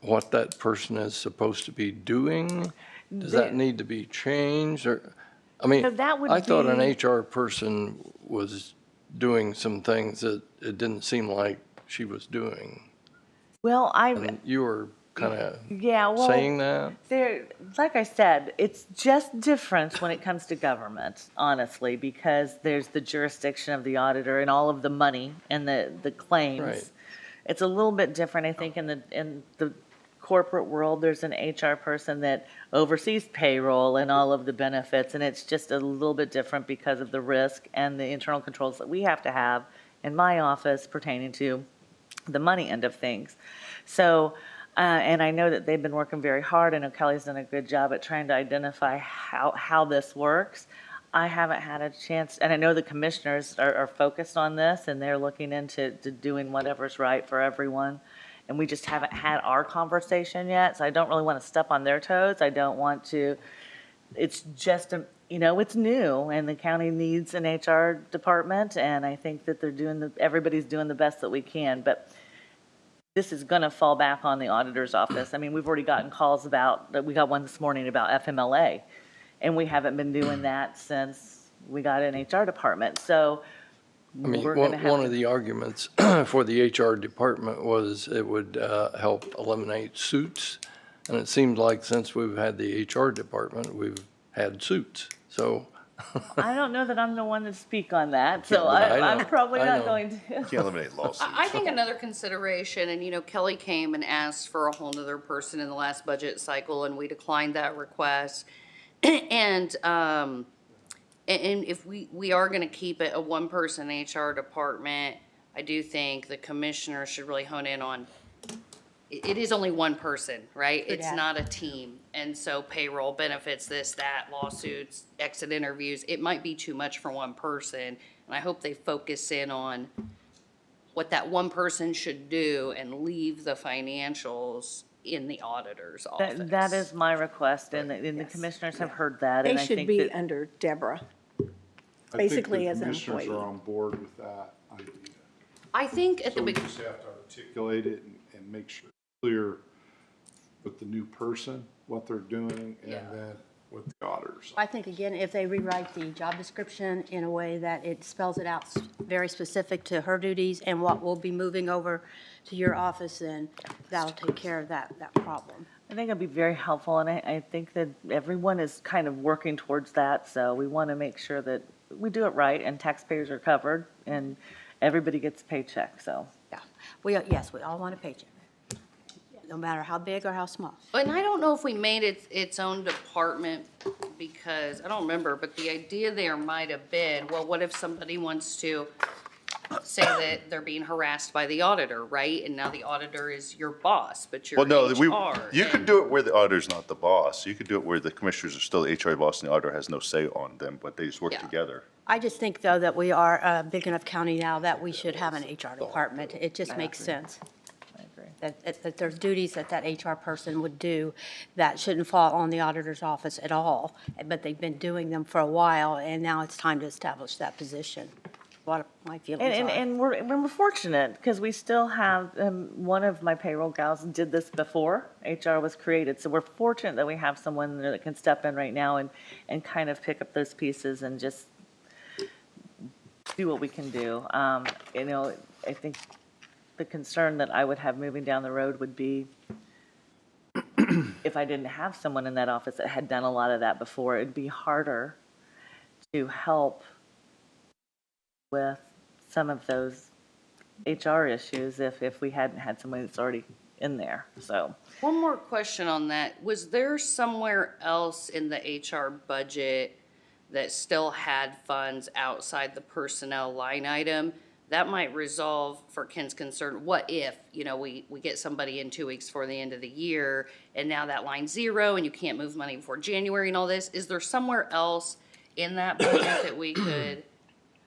what that person is supposed to be doing? Does that need to be changed, or, I mean, So that would I thought an be- HR person was doing some things that it didn't seem like she was doing, Well, and you were kind of yeah, well. saying that? There, like I said, it's just different when it comes to government, honestly, because there's the jurisdiction of the auditor and all of the money and the claims. Right. It's a little bit different, I think, in the corporate world. There's an HR person that oversees payroll and all of the benefits, and it's just a little bit different because of the risk and the internal controls that we have to have in my office pertaining to the money end of things. So, and I know that they've been working very hard. I know Kelly's done a good job at trying to identify how this works. I haven't had a chance, and I know the commissioners are focused on this, and they're looking into doing whatever's right for everyone. And we just haven't had our conversation yet, so I don't really want to step on their toes. I don't want to, it's just, it's new, and the county needs an HR department, and I think that everybody's doing the best that we can, but this is going to fall back on the auditor's office. I mean, we've already gotten calls we got one this morning about FMLA, and we haven't been doing that since we got an HR department. So I mean, we're going to have one of to, the arguments for the HR department was it would help eliminate suits. And it seems like since we've had the HR department, we've had suits. So, I don't know that I'm the one to speak on that, so I know, I'm probably I not know. going to. Can't eliminate lawsuits. I think another consideration, and Kelly came and asked for a whole nother person in the last budget cycle, and we declined that request. And if we are gonna keep it a one-person HR department, I do think the commissioner should really hone in on, it is only one person, right? It's dat. not a team. And so payroll, benefits, this, that, lawsuits, exit interviews, it might be too much for one person. And I hope they focus in on what that one person should do and leave the financials in the auditor's office. That is my request, and the commissioners have heard that, They and I should think be that. under Deborah. I Basically think as the an commissioners employee. are on board with that idea. I think at So the we beginning. just have to articulate it and make sure it's clear with the new person, what they're doing, and Yeah. then with the auditors. I think, again, if they rewrite the job description in a way that it spells it out very specific to her duties and what will be moving over to your office, then that'll take care of that problem. I think it'd be very helpful, and I think that everyone is kind of working towards that, so we want to make sure that we do it right and taxpayers are covered and everybody gets a paycheck, so. Yeah, yes, we all want a paycheck, no matter how big or how small. And I don't know if we made it its own department because, I don't remember, but the idea there might have been, well, what if somebody wants to say that they're being harassed by the auditor, right? And now the auditor is your boss, but you're Well, no, HR. you could do it where the auditor's not the boss. You could do it where the commissioners are still the HR boss and the auditor has no say on them, but they just work Yeah. together. I just think, though, that we are a big enough county now that we should have an HR department. It just makes sense. I agree. That there's duties that HR person would do that shouldn't fall on the auditor's office at all, but they've been doing them for a while, and now it's time to establish that position. What my feelings are. And we're fortunate because we still have, one of my payroll gals did this before HR was created. So we're fortunate that we have someone there that can step in right now and kind of pick up those pieces and just do what we can do. You know, I think the concern that I would have moving down the road would be if I didn't have someone in that office that had done a lot of that before, it'd be harder to help with some of those HR issues if we hadn't had somebody that's already in there, so. One more question on that. Was there somewhere else in the HR budget that still had funds outside the personnel line item? That might resolve, for Ken's concern, what if, you know, we get somebody in 2 weeks before the end of the year, and now that line's zero, and you can't move money before January and all this? Is there somewhere else in that budget that we could?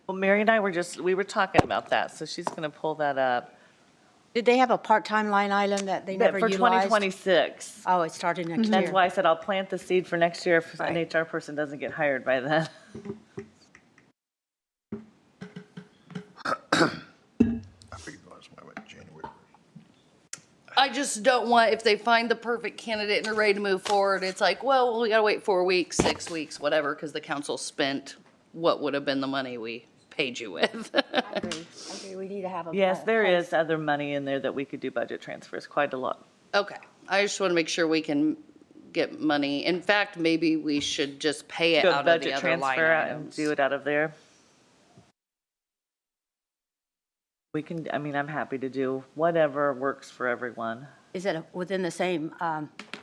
Well, Mary and I we were talking about that, so she's gonna pull that up. Did they have a part-time line item that they never For utilized? 2026. Oh, it started next year. That's why I said I'll plant the seed for next year if an Right. HR person doesn't get hired by then. I figured it was my January. I just don't want, if they find the perfect candidate and are ready to move forward, it's like, well, we gotta wait 4 weeks, 6 weeks, whatever, because the council spent what would have been the money we paid you with. I agree, we need to have a. Yes, there is other money in there that we could do budget transfers, quite a lot. Okay, I just want to make sure we can get money. In fact, maybe we should just pay it Do a out of the budget other line transfer out and items. do it out of there. We can, I mean, I'm happy to do whatever works for everyone. Is it within the same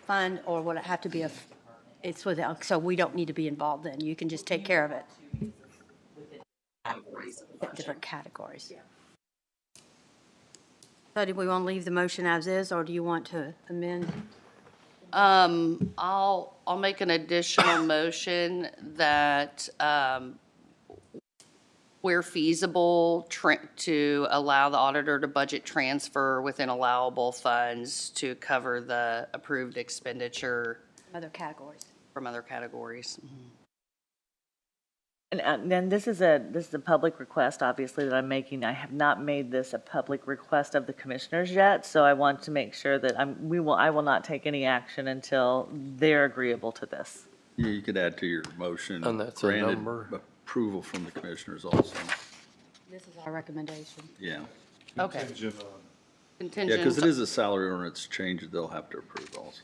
fund, or would it have to be it's within, so we don't need to be involved then? You can just take care of it? Different categories. So do we want to leave the motion as is, or do you want to amend? I'll make an additional motion that, where feasible, to allow the auditor to budget transfer within allowable funds to cover the approved expenditure Other categories. from other categories. And then this is a public request, obviously, that I'm making. I have not made this a public request of the commissioners yet, so I want to make sure that I will not take any action until they're agreeable to this. Yeah, you could add to your motion. And that's a granted number? Approval from the commissioners also. This is our recommendation. Yeah. Okay. Contingent on- Yeah, Contingent. because it is a salary ordinance change, they'll have to approve also.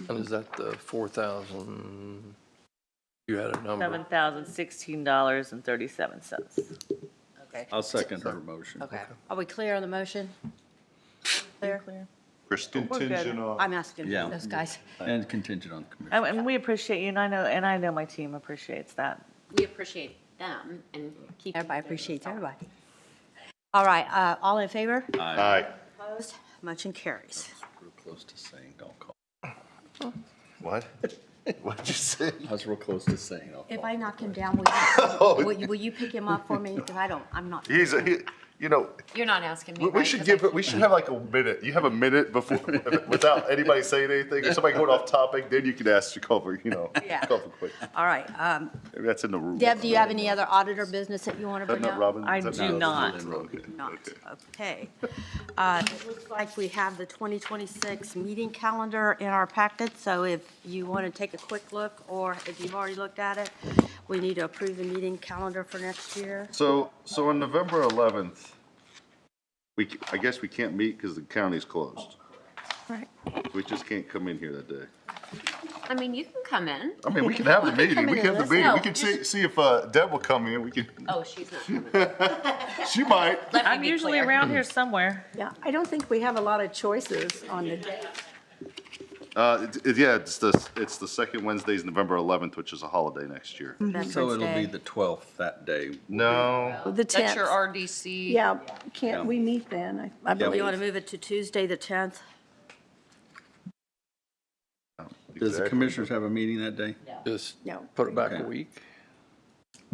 And is that the 4,000? You had a number? $7,016.37. Okay. I'll second her motion. Okay. Are we clear on the motion? Clear? Crystal? Contingent on. I'm asking Yeah. those guys. And contingent on commission. And we appreciate you, and I know my team appreciates that. We appreciate them and keep. Everybody appreciates everybody. All right, all in favor? Aye. Opposed? Motion carries. Real close to saying, don't call. What? What'd you say? I was real close to saying, I'll If call. I knock him down, will you pick him up for me? Because I'm not. You know, You're not asking me. we right? should 'Cause give, I- we should have like a minute. You have a minute before, without anybody saying anything, or somebody going off topic, then you can ask to cover, Yeah. cover quick. All right. Maybe that's in the rules. Deb, do you have any other auditor business that you want to Isn't bring that up? Robin? I Is that do not. Okay. Not, Okay. okay. It looks like we have the 2026 meeting calendar in our packet, so if you want to take a quick look, or if you've already looked at it, we need to approve the meeting calendar for next year. So on November 11th, I guess we can't meet because the county's closed. Right. We just can't come in here that day. I mean, you can come in. I mean, we can have the meeting. come We in can have and the meeting. listen. We can see if Deb will come in. We can. Oh, she's not coming. She might. I'm usually around here somewhere. Yeah, I don't think we have a lot of choices on the day. Yeah, it's the second Wednesday's November 11th, which is a holiday next year. So it'll be the 12th that day. No. The That's 10th. your RDC. Yeah, can't we meet then, I You want to believe? move it to Tuesday, the 10th? Does the commissioners have a meeting that day? Just No. put it back Okay. a week,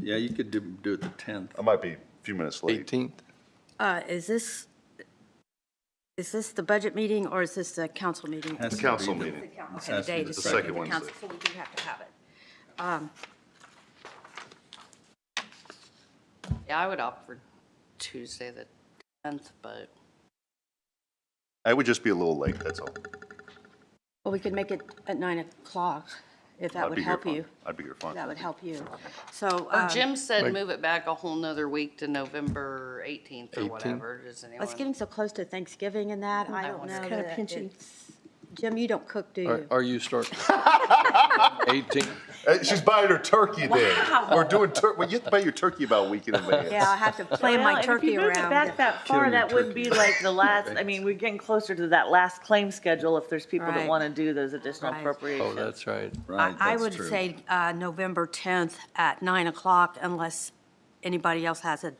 Yeah, you could do it the 10th. I might be a few minutes late. 18th. Is this the budget meeting or is this the council meeting? Has The to council be the- meeting. has Okay, to the day be is the the second council, Wednesday. so we do have to have it. Yeah, I would opt for Tuesday the 10th, but I would just be a little late, that's all. Well, we could make it at 9 o'clock, if that I'd would be here help fine. you. I'd be here fine. That would help you. So, or Jim said Like- move it back a whole nother week to November 18th or 18th? whatever. Does anyone? it's getting so close to Thanksgiving and that, I don't It's know. kinda that pinchy. it's- Jim, you don't cook, do you? Are you starting 18th? She's buying her turkey then. We're doing well, you have to buy your turkey about a week in advance. Yeah, I have to plan Well, my and turkey If you moved it around. back that far, your that would be turkey. like the last, I mean, we're getting closer to that last claim schedule if there's people that Right. want to do those additional Right. appropriations. Oh, that's right. Right, I that's would true. say November 10th at 9 o'clock unless anybody else has a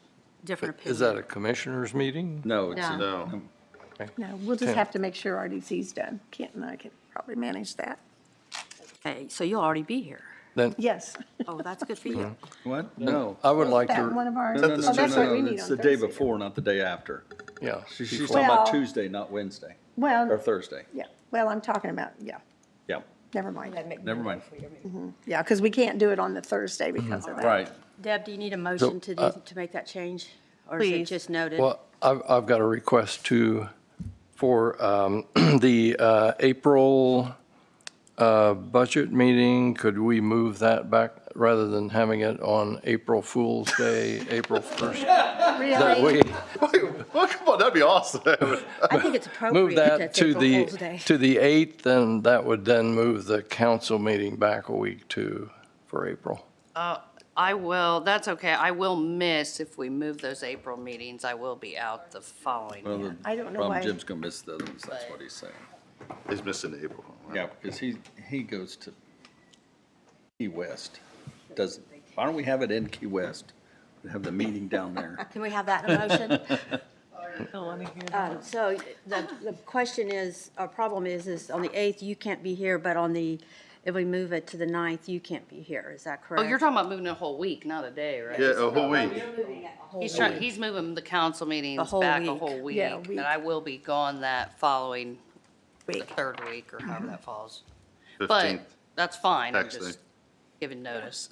different opinion. Is that a commissioners meeting? No, it's, No. No. No, we'll just 10th. have to make sure RDC's done. Kent and I can probably manage that. Okay, so you'll already be here. Then, Yes. Oh, that's good for you. what? No. I would like That one to, of ours. No, no, Oh, no, that's no, right, we no, meet it's on the day Thursday. before, not the day after. yeah. She's before. talking about Well- Tuesday, not Wednesday, or Well, Thursday. yeah, well, I'm talking about, yeah, Yeah, never mind. never mind. Yeah, because we can't do it on the Thursday because of that. Right. Deb, do you need a motion to make that change? Or is it Please. just noted? Well, I've got a request for the April budget meeting. Could we move that back rather than having it on April Fool's Day, April 1st? That Really? Well, come on, that'd be awesome. I think it's appropriate Move that to April Fool's Day. to the 8th, and that would then move the council meeting back a week for April. I will, that's okay. I will miss, if we move those April meetings, I will be out the following. Well, the I don't know problem, why- Jim's gonna miss the other ones, that's what he's saying. He's missing April. Yeah, because he goes to Key West. Why don't we have it in Key West? We have the meeting down there. Can we have that in a motion? I don't want to hear that. So the question is, our problem is on the 8th, you can't be here, but if we move it to the 9th, you can't be here. Is that Oh, correct? you're talking about moving a whole week, not a day, right? Yeah, a whole week. He's moving the council meetings whole back a week. whole week. Yeah, a week. And I will be gone that following, the Week. third week or however that falls. 15th. But that's fine, I'm Tax just day. giving notice.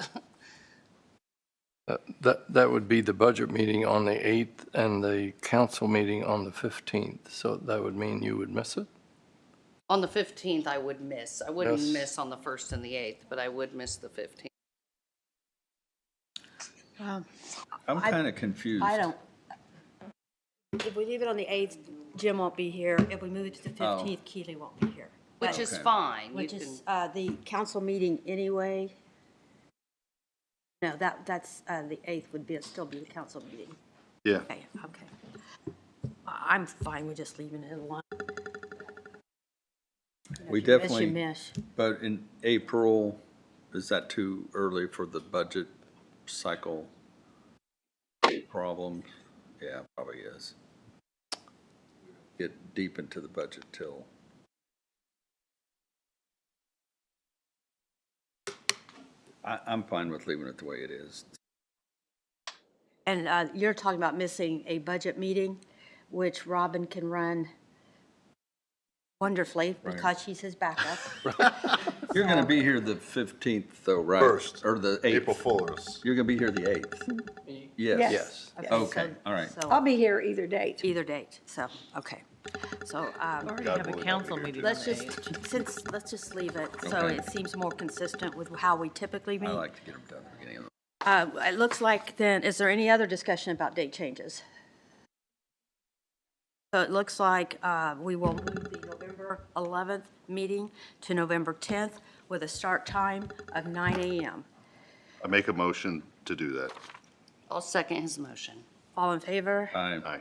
That would be the budget meeting on the 8th and the council meeting on the 15th. So that would mean you would miss it? On the 15th, I would miss. I wouldn't Yes. miss on the 1st and the 8th, but I would miss the 15th. I'm kind of confused. I don't. If we leave it on the 8th, Jim won't be here. If we move it to the 15th, Keely won't be here. Which is Okay. fine. You Which can, is the council meeting anyway. No, that's, the 8th would still be the council meeting. Yeah. Okay. I'm fine with just leaving it alone. We If you definitely, miss. but in April, is that too early for the budget cycle problem? Yeah, probably is. Get deep into the budget till. I'm fine with leaving it the way it is. And you're talking about missing a budget meeting, which Robin can run wonderfully because she's his backup. You're gonna be here the 15th though, right? First. Or the 8th? April Fool's. You're gonna be here the 8th? Yes. Yes. Okay, all right. So I'll be here either date. either date, so, okay. So Already God have a willing, council I'll be here. meeting. let's let's just leave it, so Okay. it seems more consistent with how we typically meet. I like to get them done at the beginning of the. It looks like then, is there any other discussion about date changes? So it looks like we will move the November 11th meeting to November 10th with a start time of 9 a.m. I make a motion to do that. I'll second his motion. All in favor? Aye. Aye.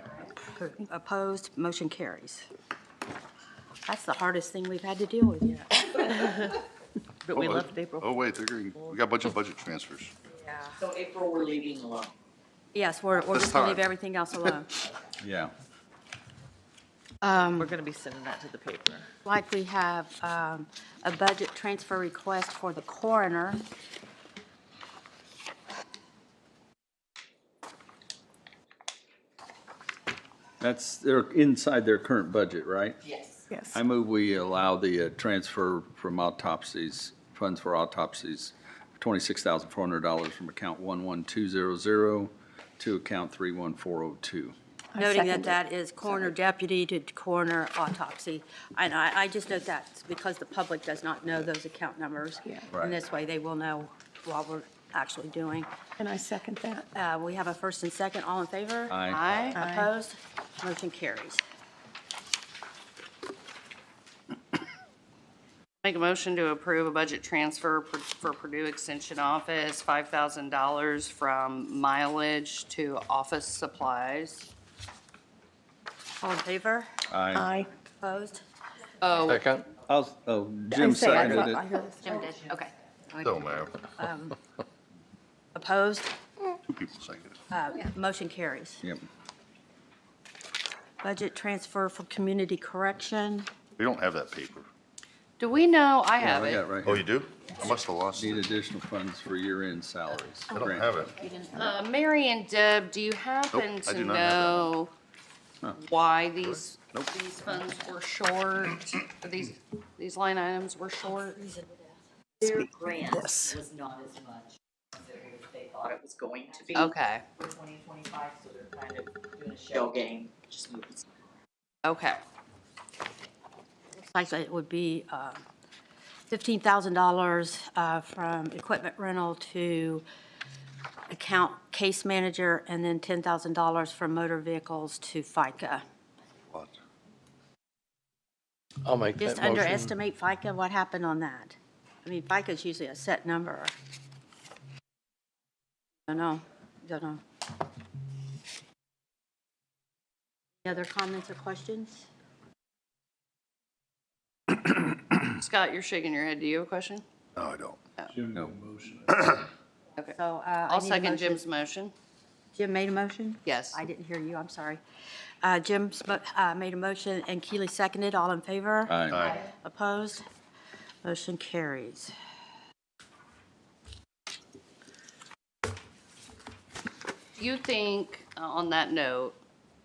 Opposed? Motion carries. That's the hardest thing we've had to deal with yet. But we left April. Oh, wait, we got a bunch of budget transfers. So April, we're leaving alone. Yes, we're This just going to time. leave everything else alone. Yeah. We're going to be sending that to the paper. Like we have a budget transfer request for the coroner. They're inside their current budget, right? Yes. Yes. I move we allow the transfer from autopsies, funds for autopsies, $26,400 from account 11200 to account 31402. Noting second that it. that is coroner deputy to coroner autopsy. And I just note that because the public does not know those account numbers. Right. And this way they will know what we're actually doing. And I second that. We have a first and second. All in favor? Aye. Aye. Opposed? Motion carries. Make a motion to approve a budget transfer for Purdue Extension Office, $5,000 from mileage to office supplies. All in favor? Aye. Aye. Opposed? Oh, Second? Jim I say I seconded I it. hear this. Jim did, okay. Don't matter. Opposed? Two people seconded. Motion carries. Yep. Budget transfer for community correction. We don't have that paper. Do we know, I Yeah, have I got it. it right Oh, here. you do? I must have lost Need it. additional funds for year-end salaries. I don't Grant. have it. Mary and Deb, do you happen Nope, I to do not have that know Huh. why these Nope. funds were short? Or these line items were short? Their grant was not as much as they thought it was going to be. Okay, For 2025, so they're kind of doing a shell game, just moving. okay. Looks like it would be $15,000 from equipment rental to account case manager, and then $10,000 from motor vehicles to FICA. What? I'll make that Just motion. underestimate FICA, what happened on that? I mean, FICA is usually a set number. Don't know. Any other comments or questions? Scott, you're shaking your head. Do you have a question? No, I don't. Jim No. made a motion. Okay. So I I'll need a second motion. Jim's motion. Jim made a motion? Yes. I didn't hear you, I'm sorry. Jim made a motion and Keely seconded. All in favor? Aye. Aye. Opposed? Motion carries. Do you think, on that note,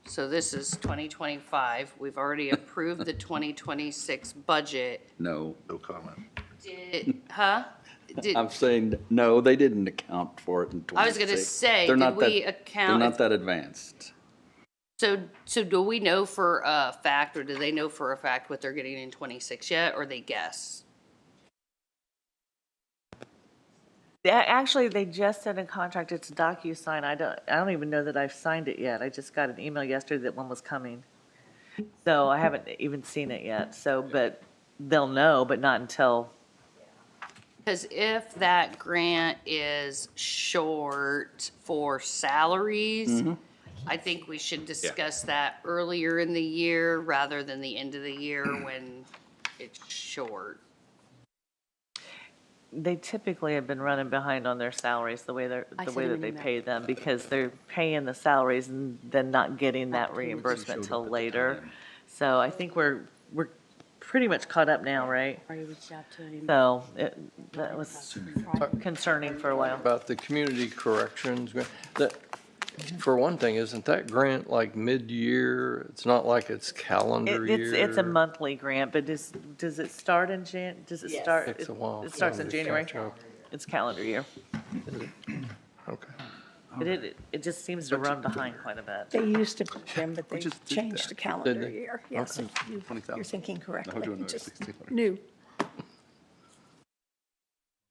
so this is 2025, we've already approved the 2026 budget. No. No comment. I'm saying, no, they didn't account for it in 26. I was gonna say, They're did not that- we account- They're not that advanced. So do we know for a fact, or do they know for a fact what they're getting in 26 yet, or they guess? Yeah, actually, they just sent a contract. It's a DocuSign. I don't even know that I've signed it yet. I just got an email yesterday that one was coming. So I haven't even seen it yet. So, but they'll know, but not until. Because if that grant is short for salaries, I think we should discuss that earlier in the year rather than the end of the year when it's short. They typically have been running behind on their salaries, the way I the sent way him that an they email. pay them, because they're paying the salaries and then not getting that reimbursement till later. So I think we're pretty much caught up now, right? Already reached out to him. So that was concerning for a while. About the community corrections, for one thing, isn't that grant like mid-year? It's not like it's calendar year? It's a monthly grant, but does it start in does it start? Takes a while It starts for in them to January? catch up. It's calendar year. Okay. But it just seems to run behind quite a bit. They used to, Jim, but they just did changed that. the calendar Did they? year. Yes, Okay. you- 20,000. you're thinking correctly. No, doing Just 1,600. new.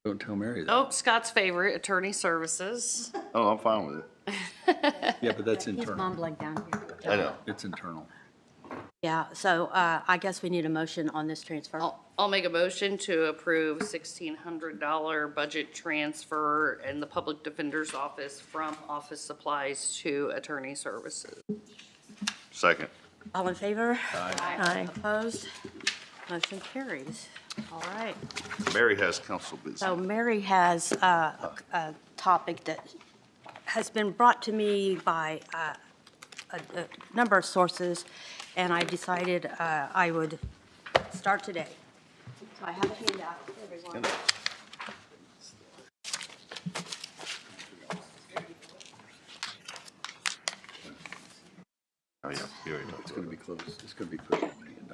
Don't tell Mary that. Oh, Scott's favorite, attorney services. Oh, I'm fine with it. Yeah, but that's He's internal. mumbling down here. I know. It's internal. Yeah, so I guess we need a motion on this transfer. I'll make a motion to approve $1,600 budget transfer in the public defender's office from office supplies to attorney services. Second. All in favor? Aye. Opposed? Motion carries. All right. Mary has council business. So Mary has a topic that has been brought to me by a number of sources, and I decided I would start today. So I have a handout for everyone. Oh, yeah. Here we go. It's gonna be close, it's gonna be close to $1 million.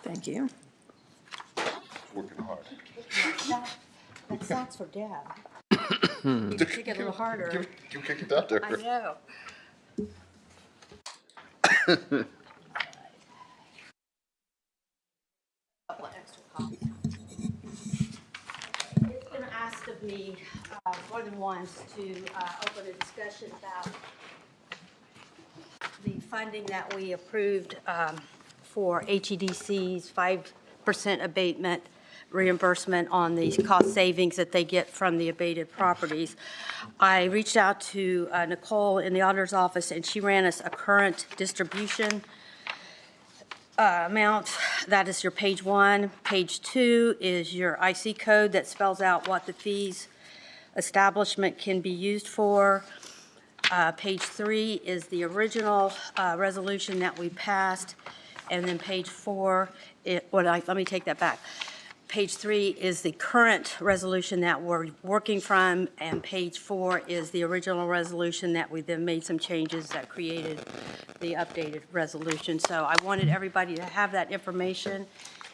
Thank you. Working hard. That's for Deb. Kick it a little harder. You kick it out there. I know. Couple extra copies. It's been asked of me more than once to open a discussion about the funding that we approved for HEDC's 5% abatement reimbursement on the cost savings that they get from the abated properties. I reached out to Nicole in the auditor's office, and she ran us a current distribution amount. That is your page 1. Page 2 is your IC code that spells out what the fees establishment can be used for. Page 3 is the original resolution that we passed, and then page 4, let me take that back. Page 3 is the current resolution that we're working from, and page 4 is the original resolution that we then made some changes that created the updated resolution. So I wanted everybody to have that information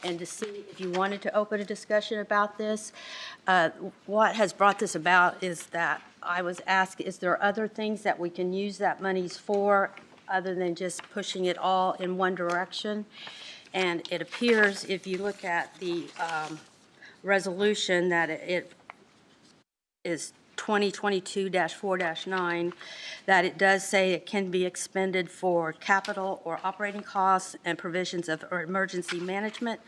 and to see if you wanted to open a discussion about this. What has brought this about is that I was asked, is there other things that we can use that monies for other than just pushing it all in one direction? And it appears, if you look at the resolution, that it is 2022-4-9, that it does say it can be expended for capital or operating costs and provisions of emergency management,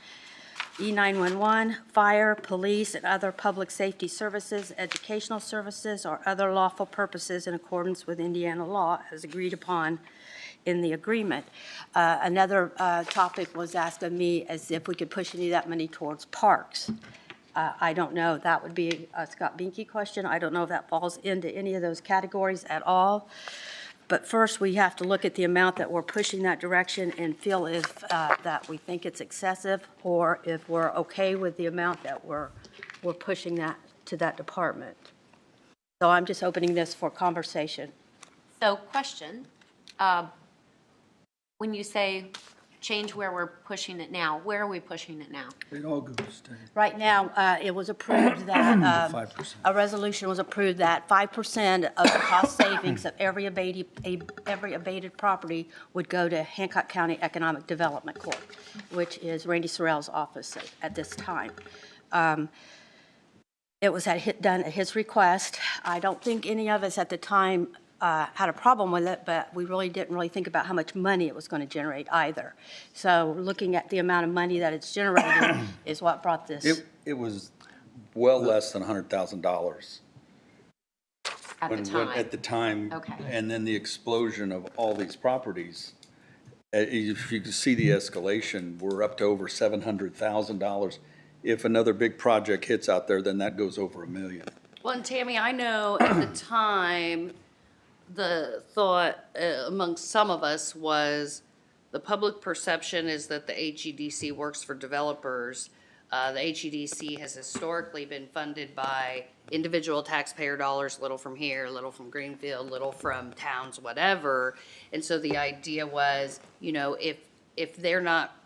E911, fire, police, and other public safety services, educational services, or other lawful purposes in accordance with Indiana law as agreed upon in the agreement. Another topic was asked of me as if we could push any of that money towards parks. I don't know. That would be a Scott Binky question. I don't know if that falls into any of those categories at all. But first, we have to look at the amount that we're pushing that direction and feel if that we think it's excessive, or if we're okay with the amount that we're pushing that to that department. So I'm just opening this for conversation. So question, when you say change where we're pushing it now, where are we pushing it now? It all goes down. Right now, it was approved that, 5%. a resolution was approved that 5% of the cost savings of every abated property would go to Hancock County Economic Development Corp., which is Randy Sorrell's office at this time. It was done at his request. I don't think any of us at the time had a problem with it, but we really didn't really think about how much money it was going to generate either. So looking at the amount of money that it's generating is what brought this. It was well less than $100,000. At the time? At the time. Okay. And then the explosion of all these properties. If you can see the escalation, we're up to over $700,000. If another big project hits out there, then that goes over $1 million. Well, and Tammy, I know at the time, the thought amongst some of us was the public perception is that the HEDC works for developers. The HEDC has historically been funded by individual taxpayer dollars, little from here, little from Greenfield, little from towns, whatever. And so the idea was, you know, if they're not,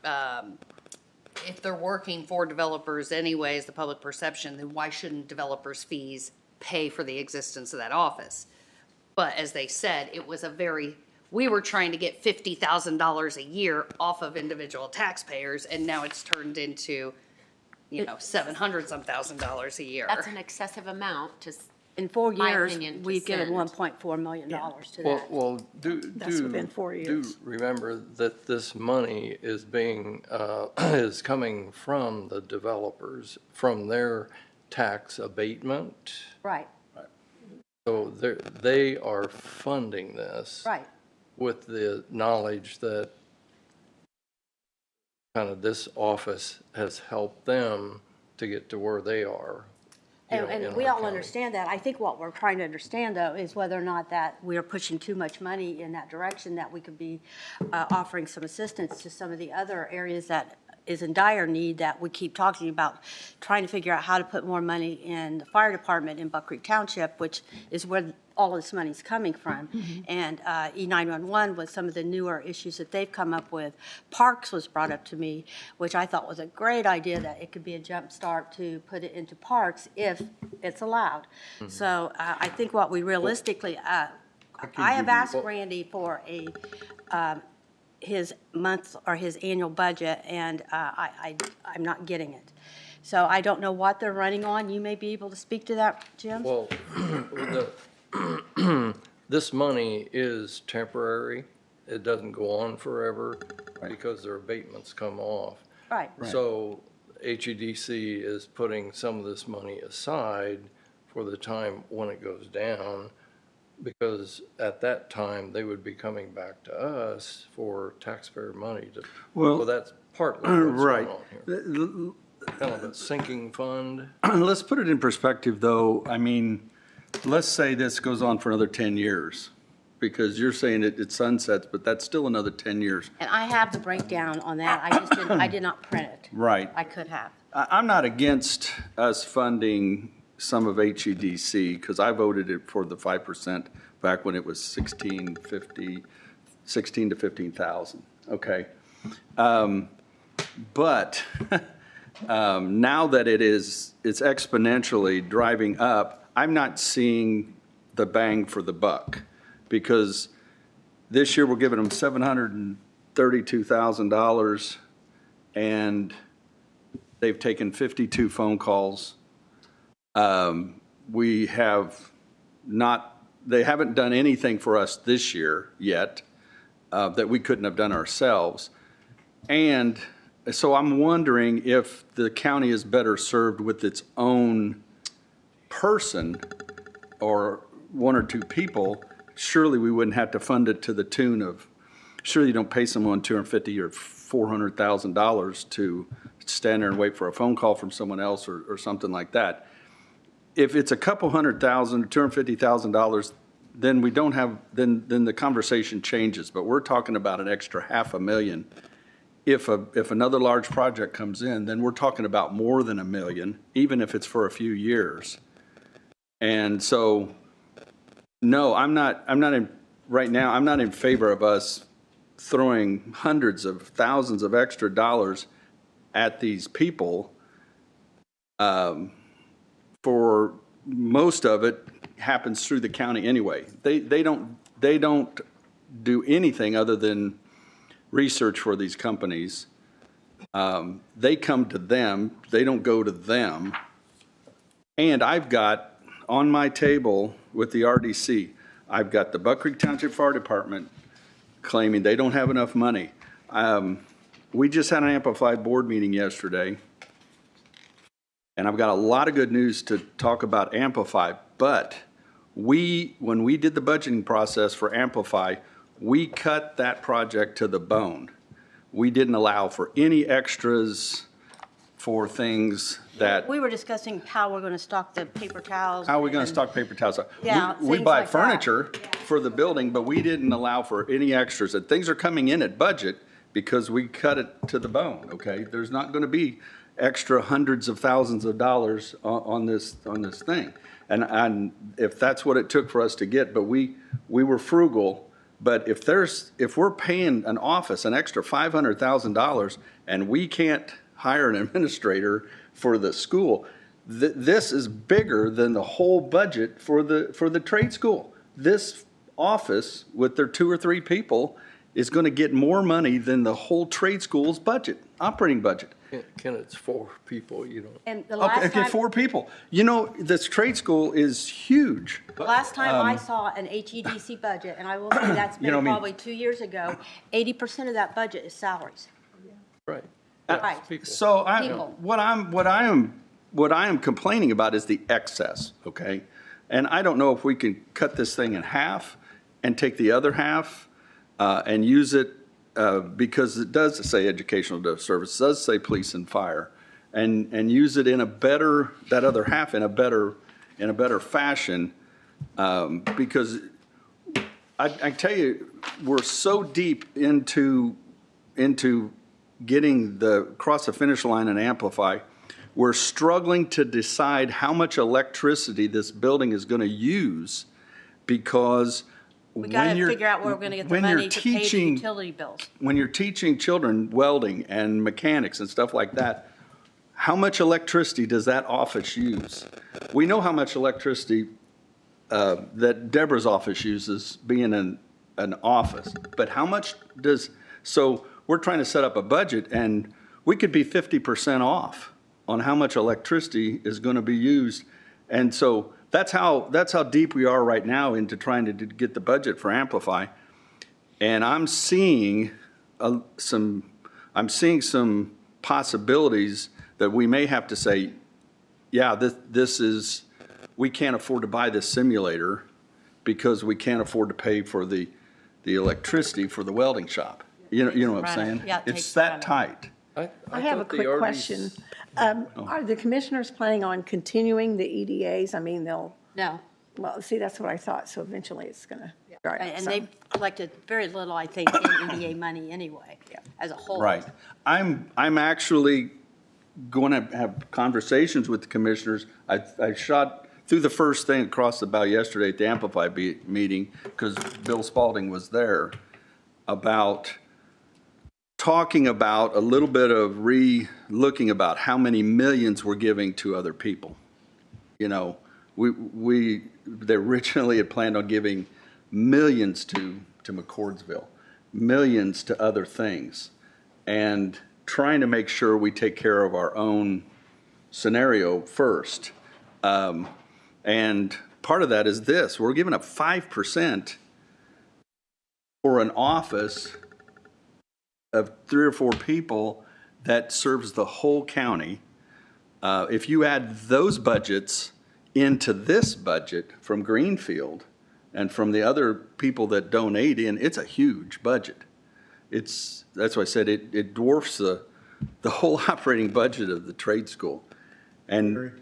if they're working for developers anyways, the public perception, then why shouldn't developers' fees pay for the existence of that office? But as they said, it was we were trying to get $50,000 a year off of individual taxpayers, and now it's turned into, $700-some thousand a year. That's an excessive amount to In 4 my years, opinion, to we've given send. $1.4 million to Well, that. well, That's within 4 years. remember that this money is being, is coming from the developers, from their tax abatement. Right, So they are funding this. right. With the knowledge that kind of this office has helped them to get to where they are. you know, in And we our all county. understand that. I think what we're trying to understand, though, is whether or not that we are pushing too much money in that direction, that we could be offering some assistance to some of the other areas that is in dire need, that we keep talking about, trying to figure out how to put more money in the fire department in Buck Creek Township, which is where all this money's coming from. And E911 with some of the newer issues that they've come up with. Parks was brought up to me, which I thought was a great idea, that it could be a jump start to put it into parks if it's allowed. So I think what we realistically, I have asked Randy for a, his month or his annual budget, and I'm not getting it. So I don't know what they're running on. You may be able to speak to that, Jim? Well, this money is temporary. It doesn't go on forever because their abatements come off. Right. So HEDC is putting some of this money aside for the time when it goes down, because at that time, they would be coming back to us for taxpayer money to, Well, so that's partly what's right. going on here. Kind of a sinking fund. Let's put it in perspective, though. I mean, let's say this goes on for another 10 years, because you're saying it sunsets, but that's still another 10 years. And I have the breakdown on that. I just didn't, I did not print it. Right. I could have. I'm not against us funding some of HEDC, because I voted it for the 5% back when it was 16 to 15,000, okay? But now that it's exponentially driving up, I'm not seeing the bang for the buck, because this year we're giving them $732,000, and they've taken 52 phone calls. We have not, they haven't done anything for us this year yet that we couldn't have done ourselves. And so I'm wondering if the county is better served with its own person or one or two people. Surely we wouldn't have to fund it to the tune of, surely you don't pay someone $250,000 or $400,000 to stand there and wait for a phone call from someone else or something like that. If it's a couple $100,000, $250,000, then we don't have, then the conversation changes. But we're talking about an extra $500,000. If another large project comes in, then we're talking about more than $1 million, even if it's for a few years. And so, no, I'm not in, right now, I'm not in favor of us throwing hundreds of thousands of extra dollars at these people. For most of it happens through the county anyway. They don't do anything other than research for these companies. They come to them, they don't go to them. And I've got on my table with the RDC, I've got the Buck Creek Township Fire Department claiming they don't have enough money. We just had an Amplified board meeting yesterday, and I've got a lot of good news to talk about Amplify, but when we did the budgeting process for Amplify, we cut that project to the bone. We didn't allow for any extras for things that. We were discussing how we're going to stock the paper towels. How are we going to stock paper towels? Yeah, We things buy like that. furniture for the building, but we didn't allow for any extras. And things are coming in at budget because we cut it to the bone, okay? There's not going to be extra hundreds of thousands of dollars on this thing. And if that's what it took for us to get, but we were frugal. But if we're paying an office an extra $500,000 and we can't hire an administrator for the school, this is bigger than the whole budget for the trade school. This office with their 2 or 3 people is going to get more money than the whole trade school's budget, operating budget. Ken, it's 4 people, you don't. And the Okay, last okay, time, 4 people. You know, this trade school is huge. the last time I saw an HEDC budget, and I will say that's You know been what I mean? probably 2 years ago, 80% of that budget is salaries. Right. Right. People. So People. what I am complaining about is the excess, okay? And I don't know if we can cut this thing in half and take the other half and use it because it does say educational service, does say police and fire, and use it in a better, that other half in a better fashion, because I tell you, we're so deep into getting across the finish line and Amplify. We're struggling to decide how much electricity this building is going to use, because We got to figure out where we're going to get the when you're money to pay the teaching- utility bills. when you're teaching children welding and mechanics and stuff like that, how much electricity does that office use? We know how much electricity that Deborah's office uses being an office, but how much so we're trying to set up a budget, and we could be 50% off on how much electricity is going to be used. And so that's how deep we are right now into trying to get the budget for Amplify. And I'm seeing some possibilities that we may have to say, yeah, we can't afford to buy this simulator because we can't afford to pay for the electricity for the welding shop. You know what I'm saying? Yeah, it It's takes that tight. I have a thought the quick RVs question. Are the commissioners planning on continuing the EDAs? I mean, No. well, see, that's what I thought, so eventually it's gonna. Right, And so- they've collected very little, I think, in EDA money anyway, as a whole. Right. I'm actually going to have conversations with the commissioners. I shot through the first thing across the bow yesterday at the Amplify meeting, because Bill Spalding was there, about talking about a little bit of looking about how many millions we're giving to other people. You know, they originally had planned on giving millions to McCordsville, millions to other things, and trying to make sure we take care of our own scenario first. And part of that is this: we're giving up 5% for an office of 3 or 4 people that serves the whole county. If you add those budgets into this budget from Greenfield and from the other people that donate in, it's a huge budget. That's why I said it dwarfs the whole operating budget of the trade school. And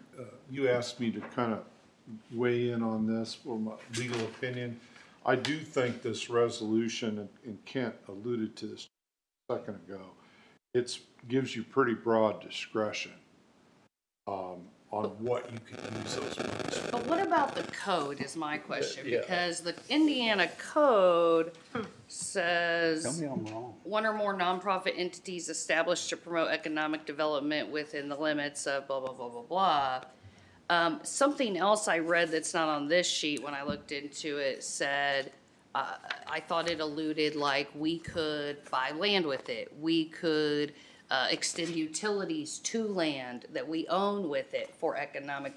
You asked me to kind of weigh in on this for my legal opinion. I do think this resolution, and Kent alluded to this a second ago, it gives you pretty broad discretion on what you can use those funds for. But what about the code is my question, Yeah. because the Indiana code says. tell me I'm wrong. One or more nonprofit entities established to promote economic development within the limits of blah, blah, blah, blah, blah. Something else I read that's not on this sheet when I looked into it said, I thought it alluded like we could buy land with it. We could extend utilities to land that we own with it for economic.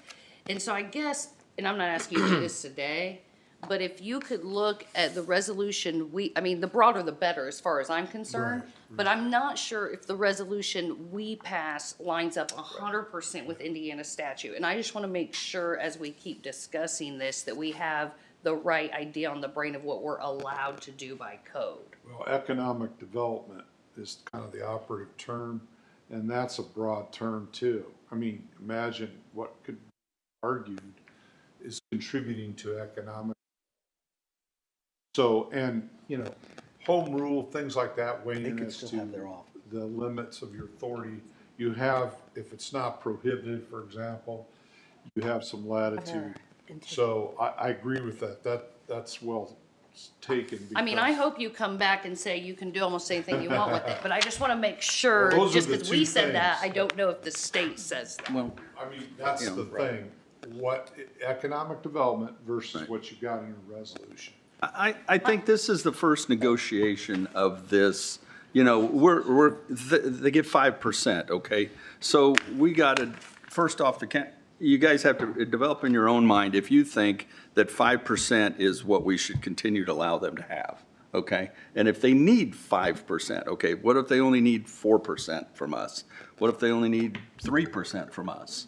And so I guess, and I'm not asking you to do this today, but if you could look at the resolution, the broader the better as far as I'm concerned. Right. But I'm not sure if the resolution we pass lines up 100% with Indiana statute. And I just want to make sure as we keep discussing this that we have the right idea on the brain of what we're allowed to do by code. Well, economic development is kind of the operative term, and that's a broad term too. I mean, imagine what could be argued is contributing to economic. So, and, home rule, things like that weigh in as to the limits of your authority. You have, if it's not prohibited, for example, you have some latitude. So I agree with that. That's well taken. I hope you come back and say you can do almost anything you want with it, but I just want to make sure, Well, those are just the because we two said that, things. I don't know if the state says that. Well, That's the thing. What economic development versus what you got in your resolution. I think this is the first negotiation of this. You know, they give 5%, okay? So we got to, first off, you guys have to develop in your own mind if you think that 5% is what we should continue to allow them to have, okay? And if they need 5%, okay, what if they only need 4% from us? What if they only need 3% from us?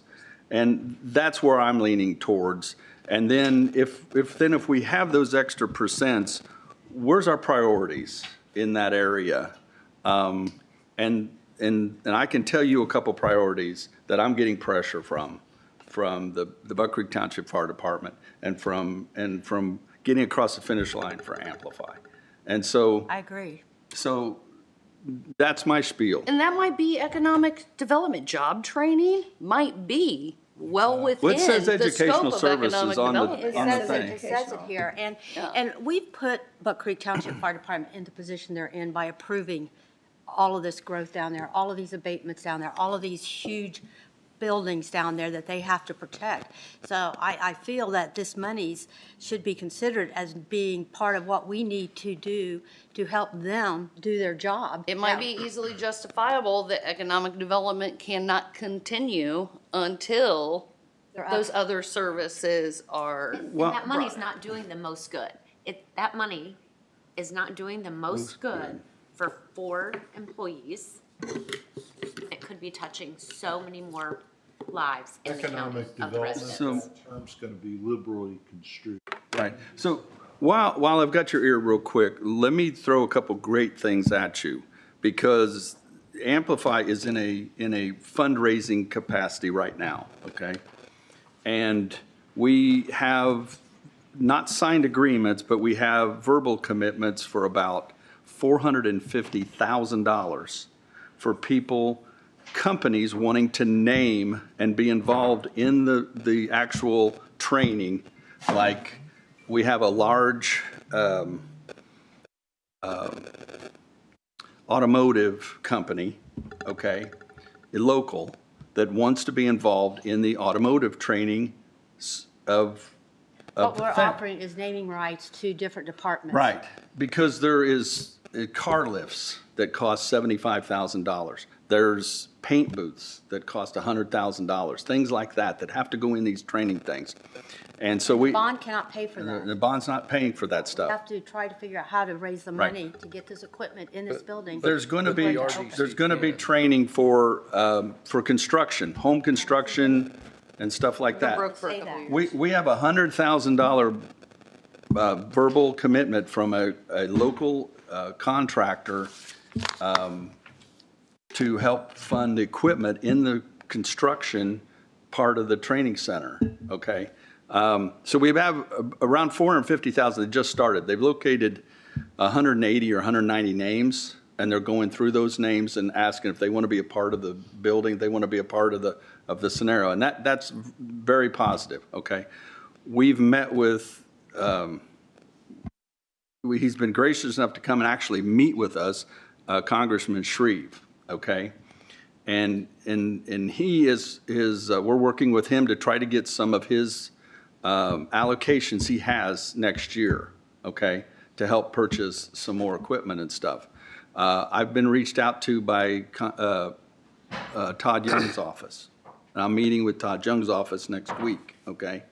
And that's where I'm leaning towards. And then if we have those extra percents, where's our priorities in that area? And I can tell you a couple priorities that I'm getting pressure from the Buck Creek Township Fire Department and from getting across the finish line for Amplify. And so. I agree. So that's my spiel. And that might be economic development. Job training might be well within Well, it says the educational scope of services economic on the- development. on the It thing. says it here, and we've put Buck Creek Township Fire Department in the position they're in by approving all of this growth down there, all of these abatements down there, all of these huge buildings down there that they have to protect. So I feel that this monies should be considered as being part of what we need to do to help them do their job. It might be easily justifiable that economic development cannot continue until those other services are. And that money's not doing the most good. That money is not doing the most good for 4 employees. It could be touching so many more lives in the county Economic of the development, residents. that term's gonna be liberally construed. Right. So while I've got your ear real quick, let me throw a couple great things at you, because Amplify is in a fundraising capacity right now, okay? And we have not signed agreements, but we have verbal commitments for about $450,000 for companies wanting to name and be involved in the actual training. Like, we have a large automotive company, okay, local, that wants to be involved in the automotive training of What we're the thing. offering is naming rights to different departments. Right, because there is car lifts that cost $75,000. There's paint booths that cost $100,000, things like that have to go in these training things. And so Bond cannot pay for that. the bond's not paying for that We stuff. have to try to figure out how to raise the Right. money to get this equipment in this building. There's going to be training for construction, home construction and stuff like that. We have a $100,000 verbal commitment from a local contractor to help fund equipment in the construction part of the training center, okay? So we have around $450,000 that just started. They've located 180 or 190 names, and they're going through those names and asking if they want to be a part of the building, they want to be a part of the scenario, and that's very positive, okay? We've met with, he's been gracious enough to come and actually meet with us, Congressman Shreve, okay? And he is we're working with him to try to get some of his allocations he has next year, okay, to help purchase some more equipment and stuff. I've been reached out to by Todd Young's office. And I'm meeting with Todd Young's office next week, okay?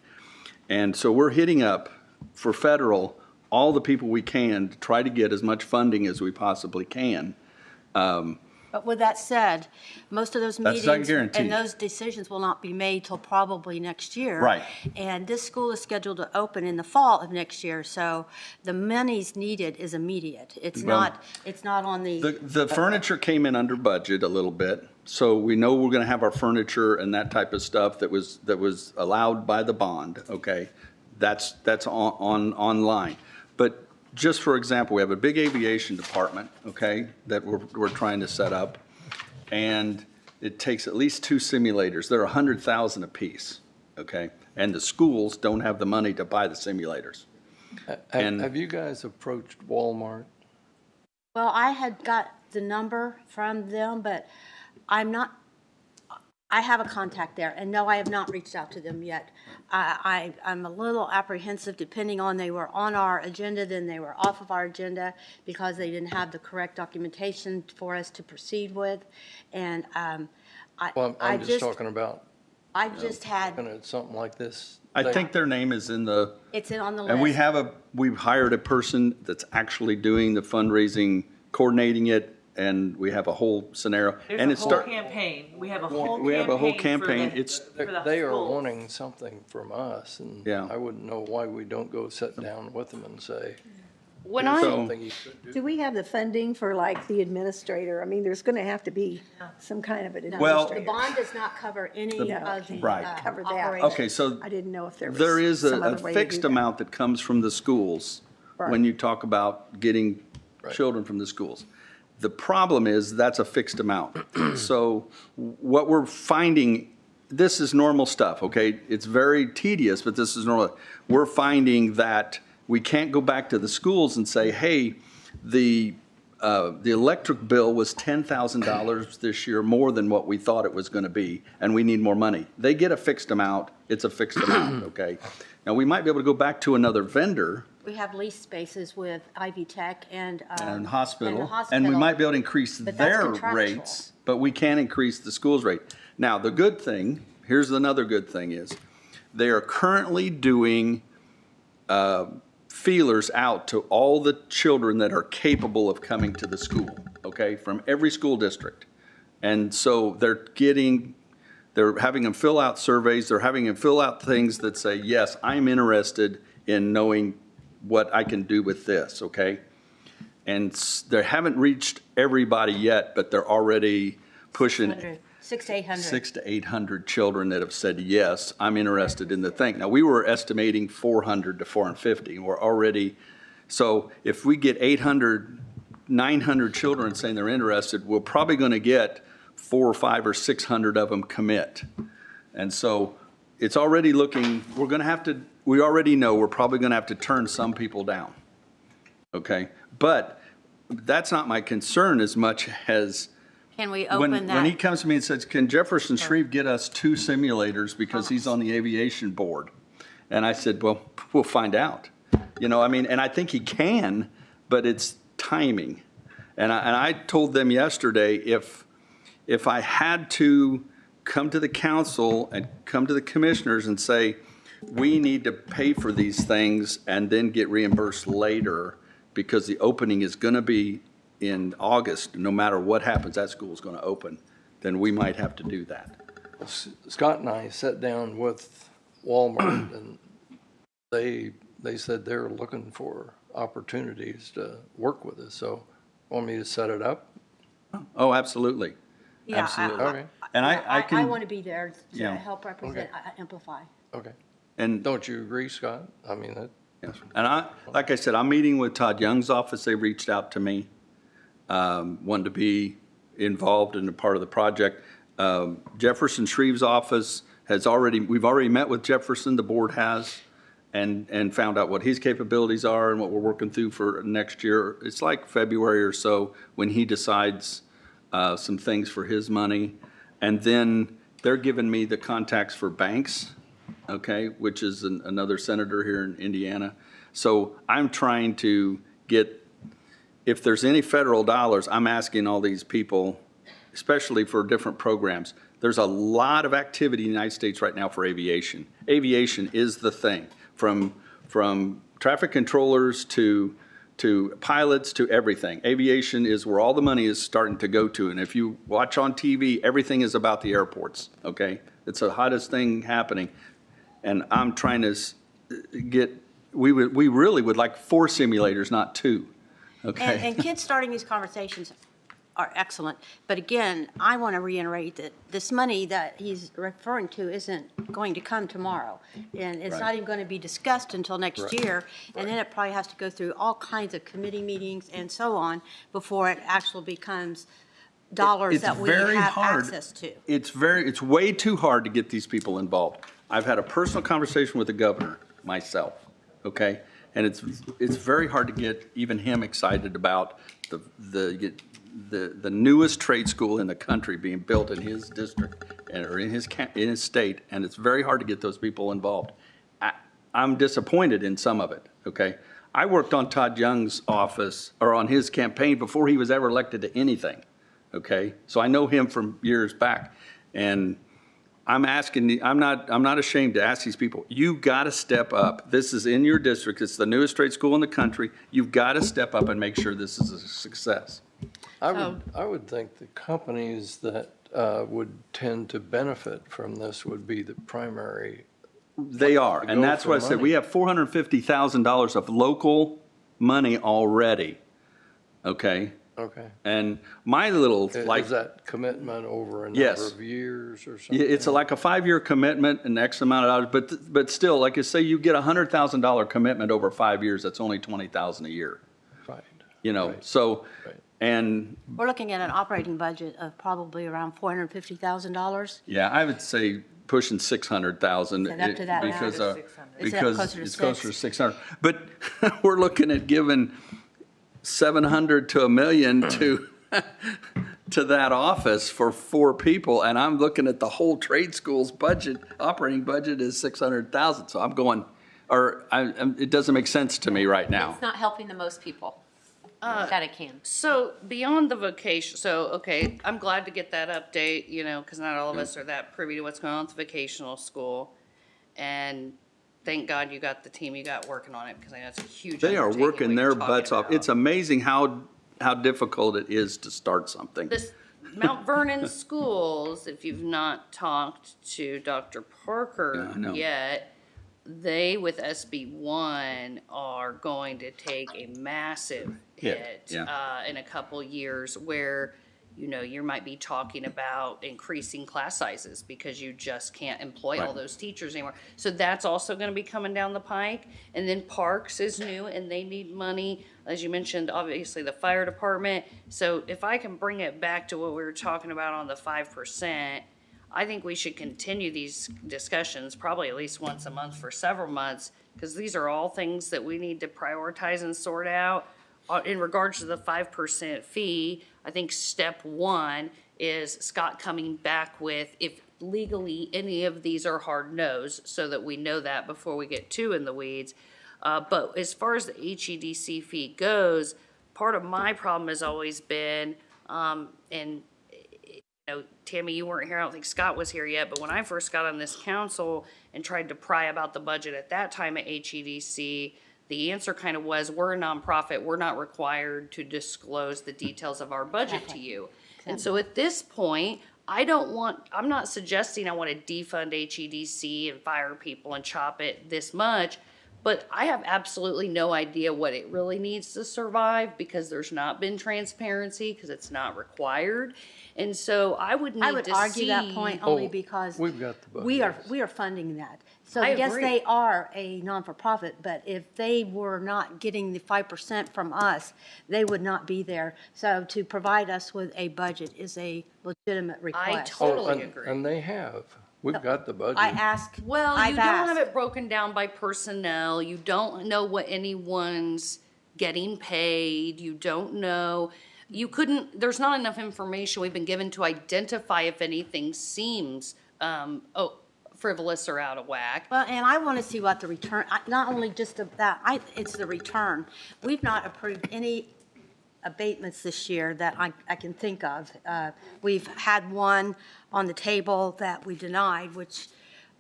And so we're hitting up for federal all the people we can to try to get as much funding as we possibly can. But with that said, most of those That's not meetings guaranteed. and those decisions will not be made till probably next year. Right. And this school is scheduled to open in the fall of next year, so the monies needed is immediate. It's Well, not on the. The furniture came in under budget a little bit, so we know we're gonna have our furniture and that type of stuff that was allowed by the bond, okay? That's online. But just for example, we have a big aviation department, okay, that we're trying to set up. And it takes at least 2 simulators. They're $100,000 apiece, okay? And the schools don't have the money to buy the simulators. And- Have you guys approached Walmart? Well, I had got the number from them, but I'm not, I have a contact there, and no, I have not reached out to them yet. I'm a little apprehensive, depending on they were on our agenda, then they were off of our agenda because they didn't have the correct documentation for us to proceed with. And Well, I'm just talking about, I've just had, looking at something like this. I think their name is in the, it's on the list. and we've hired a person that's actually doing the fundraising, coordinating it, and we have a whole scenario. There's And a it's whole start. campaign. We have a whole We have a whole campaign. campaign. It's, For the They are schools. wanting something from us, and Yeah. I wouldn't know why we don't go sit down with them and say, When here's I, something you should do. Do we have the funding for like the administrator? I mean, there's going to have to be some kind of an Well- The administrator. bond does not cover any of the Right. Cover that. operations. okay, so I didn't know if there was there is some a other way to do fixed that. amount that comes from the schools when Right. you talk about getting children from the schools. The problem is that's a fixed amount. So what we're finding, this is normal stuff, okay? It's very tedious, but this is normal. We're finding that we can't go back to the schools and say, hey, the electric bill was $10,000 this year, more than what we thought it was going to be, and we need more money. They get a fixed amount. It's a fixed amount, okay? Now, we might be able to go back to another vendor We have lease spaces with Ivy Tech and. and the hospital, and we might be able to increase But that's their contractual. rates, but we can't increase the school's rate. Now, the good thing, here's another good thing is, they are currently doing feelers out to all the children that are capable of coming to the school, okay, from every school district. And so they're having them fill out surveys, they're having them fill out things that say, yes, I'm interested in knowing what I can do with this, okay? And they haven't reached everybody yet, but they're already pushing 600 to 800. 600 to 800 children that have said, yes, I'm interested in the thing. Now, we were estimating 400 to 450. We're already, so if we get 800, 900 children saying they're interested, we're probably going to get 400 or 500 or 600 of them commit. And so it's already looking, we already know we're probably going to have to turn some people down. Okay? But that's not my concern as much as Can we open that? when he comes to me and says, can Jefferson Shreve get us 2 simulators because he's on the aviation board? And I said, well, we'll find out. You know, I mean, and I think he can, but it's timing. And I told them yesterday, if I had to come to the council and come to the commissioners and say, we need to pay for these things and then get reimbursed later because the opening is going to be in August, no matter what happens, that school is going to open, then we might have to do that. Scott and I sat down with Walmart, and they said they're looking for opportunities to work with us. So, want me to set it up? Oh, absolutely. Yeah, Absolutely. Okay. And I I can, want to be there to Yeah. help represent Amplify. Okay. and, Don't you agree, Scott? I mean, that, yes. And like I said, I'm meeting with Todd Young's office. They reached out to me, wanted to be involved in a part of the project. Jefferson Shreve's office we've already met with Jefferson, the board has, and found out what his capabilities are and what we're working through for next year. It's like February or so when he decides some things for his money. And then they're giving me the contacts for Banks, okay, which is another senator here in Indiana. So I'm trying to get, if there's any federal dollars, I'm asking all these people, especially for different programs. There's a lot of activity in the United States right now for aviation. Aviation is the thing, from traffic controllers to pilots to everything. Aviation is where all the money is starting to go to. And if you watch on TV, everything is about the airports, okay? It's the hottest thing happening. And I'm trying to get, we really would like 4 simulators, not 2, okay? And kids starting these conversations are excellent. But again, I want to reiterate that this money that he's referring to isn't going to come tomorrow. And it's not even going to be discussed until next year. And then it probably has to go through all kinds of committee meetings and so on before it actually becomes dollars It's that we very have hard. access to. It's way too hard to get these people involved. I've had a personal conversation with the governor myself, okay? And it's very hard to get even him excited about the newest trade school in the country being built in his district. or in his state, and it's very hard to get those people involved. I'm disappointed in some of it, okay? I worked on Todd Young's office, or on his campaign before he was ever elected to anything, okay? So I know him from years back, and I'm not ashamed to ask these people, you've got to step up. This is in your district. It's the newest trade school in the country. You've got to step up and make sure this is a success. I would think the companies that would tend to benefit from this would be the primary. They are, and that's what I said. We have $450,000 of local money already, okay? Okay. And my little, Is that commitment over a number Yes. of years or something? Yeah, it's like a 5-year commitment, an X amount of dollars, but still, like I say, you get a $100,000 commitment over 5 years, that's only $20,000 a year. Right. You know, Right. so, Right. and, We're looking at an operating budget of probably around $450,000. yeah, I would say pushing 600,000. Is it up to that now? Because, Is it because closer to it's closer to six? 600. But we're looking at giving 700 to $1 million to that office for 4 people, and I'm looking at the whole trade school's budget, operating budget is 600,000. So I'm going, it doesn't make sense to me right now. It's not helping the most people. That it can. So beyond the vocation, so, okay, I'm glad to get that update, you know, because not all of us are that privy to what's going on with the vocational school. And thank God you got the team you got working on it, because I know it's a huge They are undertaking working what their you're talking butts off. about. It's amazing how difficult it is to start something. This Mount Vernon schools, if you've not talked to Dr. Parker Yeah, I know. yet, they with SB1 are going to take a massive hit in a couple years, where, you know, you might be talking about increasing class sizes because you just can't employ all Right. those teachers anymore. So that's also going to be coming down the pike. And then Parks is new and they need money. As you mentioned, obviously the fire department. So if I can bring it back to what we were talking about on the 5%, I think we should continue these discussions probably at least once a month for several months, because these are all things that we need to prioritize and sort out. In regards to the 5% fee, I think step one is Scott coming back with if legally any of these are hard no's, so that we know that before we get too in the weeds. But as far as the HEDC fee goes, part of my problem has always been, and know, Tammy, you weren't here. I don't think Scott was here yet. But when I first got on this council and tried to pry about the budget at that time at HEDC, the answer kind of was, we're a nonprofit. We're not required to disclose the details of our budget to you. And so at this point, I'm not suggesting I want to defund HEDC and fire people and chop it this much. But I have absolutely no idea what it really needs to survive, because there's not been transparency, because it's not required. And so I would need to see. I would argue that point only because We've got the budget. we are funding that. So I yes, agree. they are a non-for-profit, but if they were not getting the 5% from us, they would not be there. So to provide us with a budget is a legitimate request. Totally agree. And they have. We've got the budget. I asked. Well, I've you don't have asked. it broken down by personnel. You don't know what anyone's getting paid. You don't know. There's not enough information we've been given to identify if anything seems frivolous or out of whack. Well, and I want to see what the return, not only just of that, it's the return. We've not approved any abatements this year that I can think of. We've had one on the table that we denied, which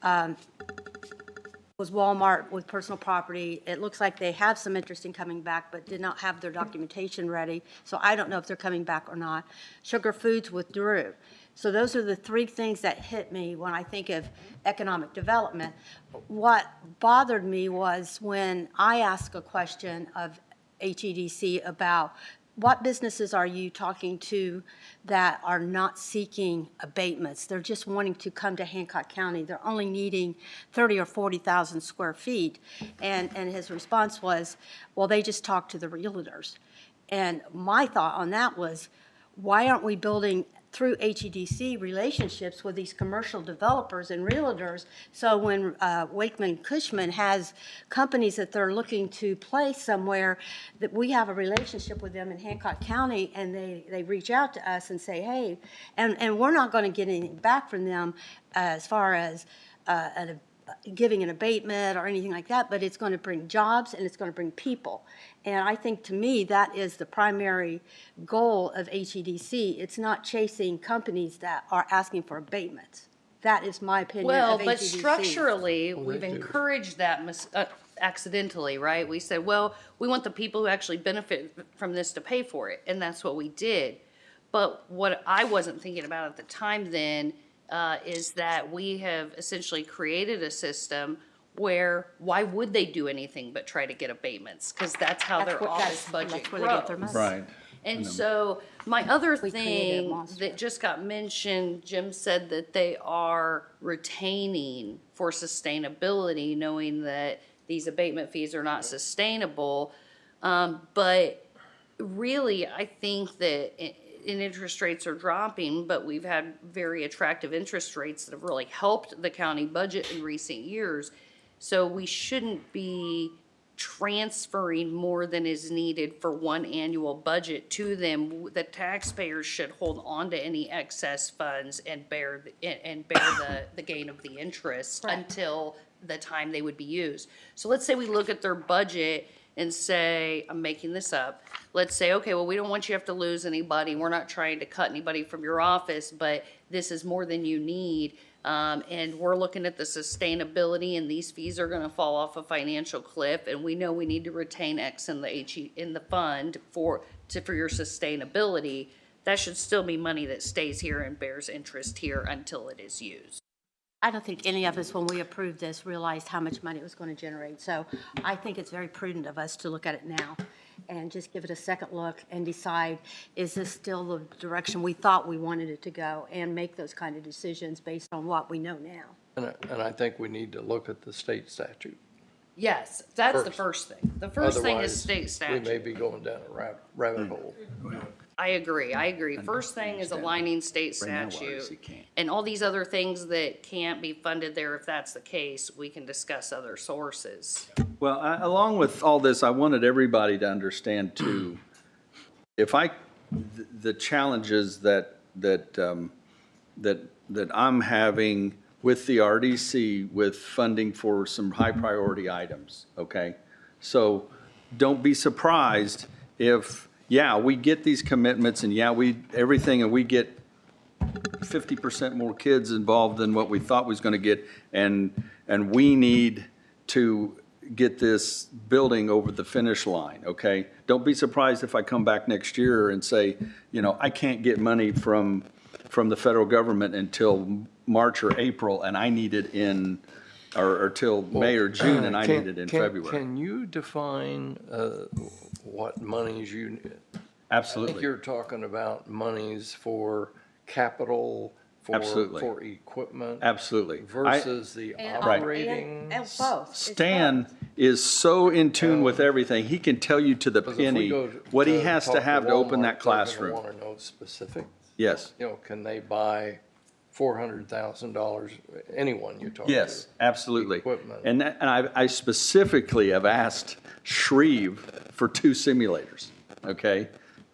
was Walmart with personal property. It looks like they have some interest in coming back, but did not have their documentation ready. So I don't know if they're coming back or not. Sugar Foods withdrew. So those are the 3 things that hit me when I think of economic development. What bothered me was when I asked a question of HEDC about what businesses are you talking to that are not seeking abatements? They're just wanting to come to Hancock County. They're only needing 30 or 40,000 square feet. And his response was, well, they just talk to the realtors. And my thought on that was, why aren't we building through HEDC relationships with these commercial developers and realtors. So when Wakeman Cushman has companies that they're looking to place somewhere, that we have a relationship with them in Hancock County, and they reach out to us and say, hey, and we're not going to get anything back from them as far as giving an abatement or anything like that, but it's going to bring jobs and it's going to bring people. And I think, to me, that is the primary goal of HEDC. It's not chasing companies that are asking for abatements. That is my opinion Well, of but HEDC. structurally, we've encouraged that accidentally, right? We said, well, we want the people who actually benefit from this to pay for it, and that's what we did. But what I wasn't thinking about at the time then is that we have essentially created a system where why would they do anything but try to get abatements? Because that's how their office budget that's where they get their grows. money. Right. And so my other created a thing monster. that just got mentioned, Jim said that they are retaining for sustainability, knowing that these abatement fees are not sustainable. But really, I think that interest rates are dropping, but we've had very attractive interest rates that have really helped the county budget in recent years. So we shouldn't be transferring more than is needed for one annual budget to them. The taxpayers should hold on to any excess funds and bear the gain of the interest until the time they would be used. So let's say we look at their budget and say, I'm making this up, let's say, okay, well, we don't want you to have to lose anybody. We're not trying to cut anybody from your office, but this is more than you need. And we're looking at the sustainability, and these fees are going to fall off a financial cliff, and we know we need to retain X in the fund for your sustainability. That should still be money that stays here and bears interest here until it is used. I don't think any of us, when we approved this, realized how much money it was going to generate. So I think it's very prudent of us to look at it now and just give it a second look and decide, is this still the direction we thought we wanted it to go, and make those kind of decisions based on what we know now. And I think we need to look at the state statute. Yes, that's the first thing. The first thing is Otherwise, state statute. we may be going down a rabbit hole. I agree. First thing is aligning state statute. And all these other things that can't be funded there, if that's the case, we can discuss other sources. Well, along with all this, I wanted everybody to understand too, the challenges that I'm having with the RDC with funding for some high priority items, okay? So don't be surprised if, yeah, we get these commitments and yeah, everything, and we get 50% more kids involved than what we thought we was going to get, and we need to get this building over the finish line, okay? Don't be surprised if I come back next year and say, I can't get money from the federal government until March or April, and I need it or till May or June, and I need it in February. Can you define what monies you need? Absolutely. I think you're talking about monies for capital, for equipment. Absolutely. Versus the operating. And both. Stan is so in tune with everything. He can tell you to the penny what he has to have to open that classroom. Want to know specifics? Yes. Can they buy $400,000? Anyone you're talking to? Yes, absolutely. Equipment. And I specifically have asked Shreve for 2 simulators, okay?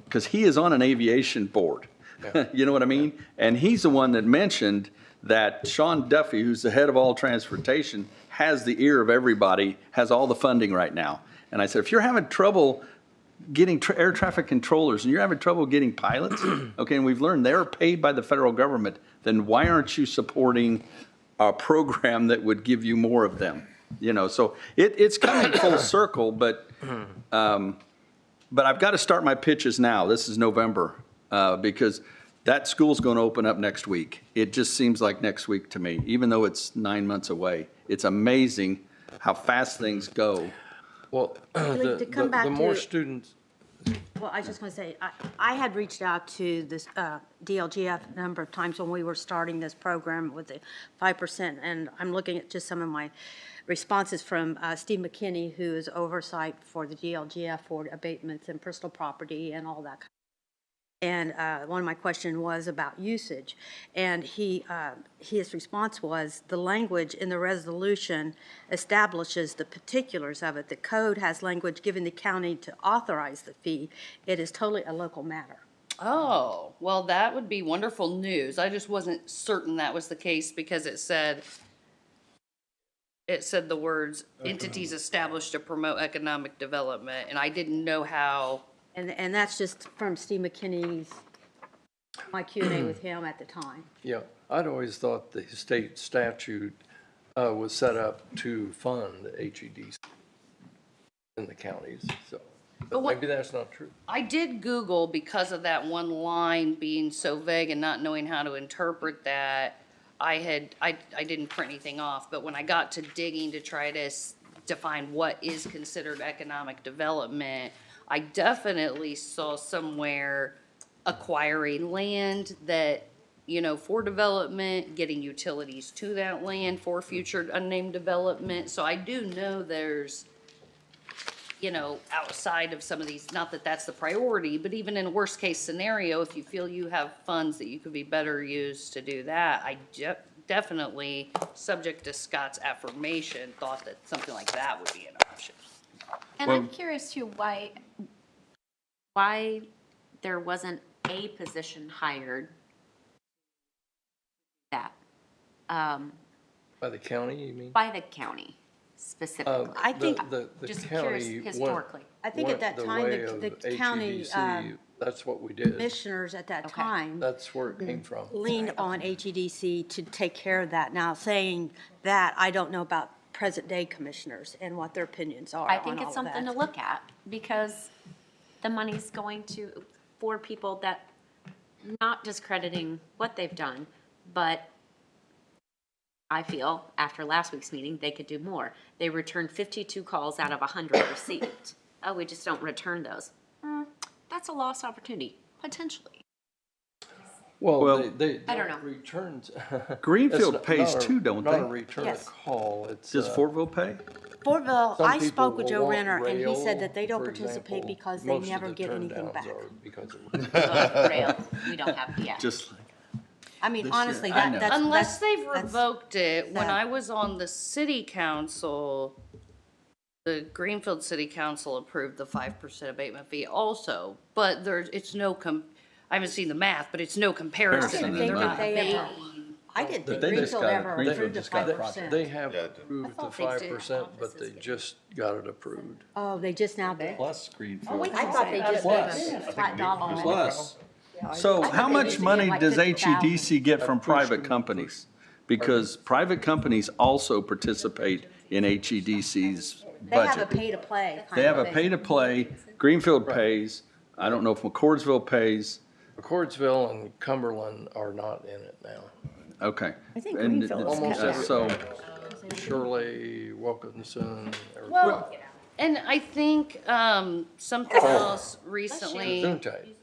Because he is on an aviation board. Yeah. You know what I mean? And he's the one that mentioned that Sean Duffy, who's the head of all transportation, has the ear of everybody, has all the funding right now. And I said, if you're having trouble getting air traffic controllers and you're having trouble getting pilots, okay, and we've learned they're paid by the federal government, then why aren't you supporting a program that would give you more of them? So it's coming full circle, but I've got to start my pitches now. This is November, because that school's going to open up next week. It just seems like next week to me, even though it's 9 months away. It's amazing how fast things go. Well, To come back the to- more students. Well, I was just going to say, I had reached out to this DLGF a number of times when we were starting this program with the 5%, and I'm looking at just some of my responses from Steve McKinney, who is oversight for the DLGF for abatements and personal property and all that. And one of my questions was about usage. And his response was, the language in the resolution establishes the particulars of it. The code has language giving the county to authorize the fee. It is totally a local matter. Oh, well, that would be wonderful news. I just wasn't certain that was the case because it said the words entities established to promote economic development, and I didn't know how. And that's just from Steve McKinney's, my Q&A with him at the time. Yeah, I'd always thought the state statute was set up to fund HEDC in the counties, so. But maybe that's not true. I did Google because of that one line being so vague and not knowing how to interpret that. I didn't print anything off, but when I got to digging to try to define what is considered economic development, I definitely saw somewhere acquiring land that, you know, for development, getting utilities to that land for future unnamed development. So I do know there's, you know, outside of some of these, not that that's the priority, but even in a worst case scenario, if you feel you have funds that you could be better used to do that, I definitely, subject to Scott's affirmation, thought that something like that would be an option. And I'm curious too, why there wasn't a position hired that, By the county, you mean? by the county specifically. I think, The Just county curious went- historically. I think at that went the time, way the of county HEDC. That's what we did. commissioners at that Okay. time That's where it came from. leaned on HEDC to take care of that. Now, saying that, I don't know about present-day commissioners and what their opinions are I on think all it's of something that. to look at, because the money's going to, for people that, not discrediting what they've done, but I feel, after last week's meeting, they could do more. They returned 52 calls out of 100 received. Oh, we just don't return those. That's a lost opportunity, potentially. Well, they I don't know. returns. Greenfield It's pays not a- too, don't Not they? a return Yes. call, it's. Does Fortville pay? Fortville, Some I people spoke with will Joe want Renner, and he rail, said that they don't for participate example. because they Most of never the get anything turndowns back. are because of Rail, we don't have, yeah. Just like. I mean, honestly, I know. that's. Unless they've that's- revoked it, when sad. I was on the city council, the Greenfield City Council approved the 5% abatement fee also, but it's no I haven't seen the math, but it's no comparison. I mean, Comparison they're in not money. abating. I didn't think They just Greenfield got it. ever Greenfield approved the just got it. 5%. They have Yeah, it did. approved the thought they did. 5%, but they just got it approved. Oh, they just now did? Plus Greenfield. I thought they just Plus. gave us a flat dollar. Plus. So how they much used to money give like does 50,000. HEDC get from private companies? Because private companies also participate in HEDC's They have a budget. pay-to-play They kind have of a thing. pay-to-play, Greenfield pays, I don't know if McCordsville pays, McCordsville and Cumberland are not in it now. okay. I think And Greenfield is Almost cut every- So, Shirley, Wilkinson, everybody. Well, and I think something else recently. Gesundheit.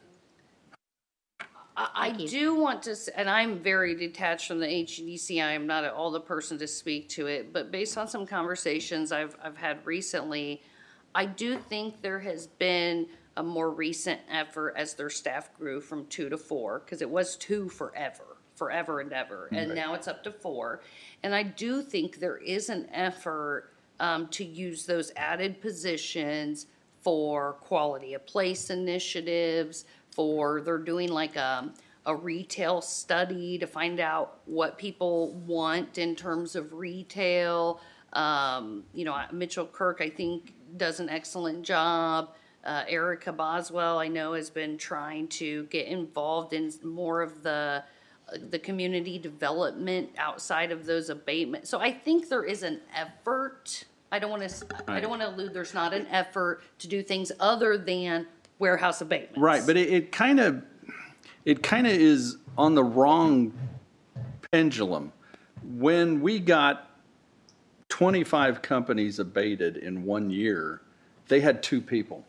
I do want to, and I'm very detached from the HEDC. I am not at all the person to speak to it, but based on some conversations I've had recently, I do think there has been a more recent effort as their staff grew from 2 to 4, because it was 2 forever and ever, and now it's up to 4. And I do think there is an effort to use those added positions for quality of place initiatives, they're doing like a retail study to find out what people want in terms of retail. You know, Mitchell Kirk, I think, does an excellent job. Erica Boswell, I know, has been trying to get involved in more of the community development outside of those abatements. So I think there is an effort. I don't want to allude there's not an effort to do things other than warehouse abatements. right, but it kind of is on the wrong pendulum. When we got 25 companies abated in 1 year, they had 2 people.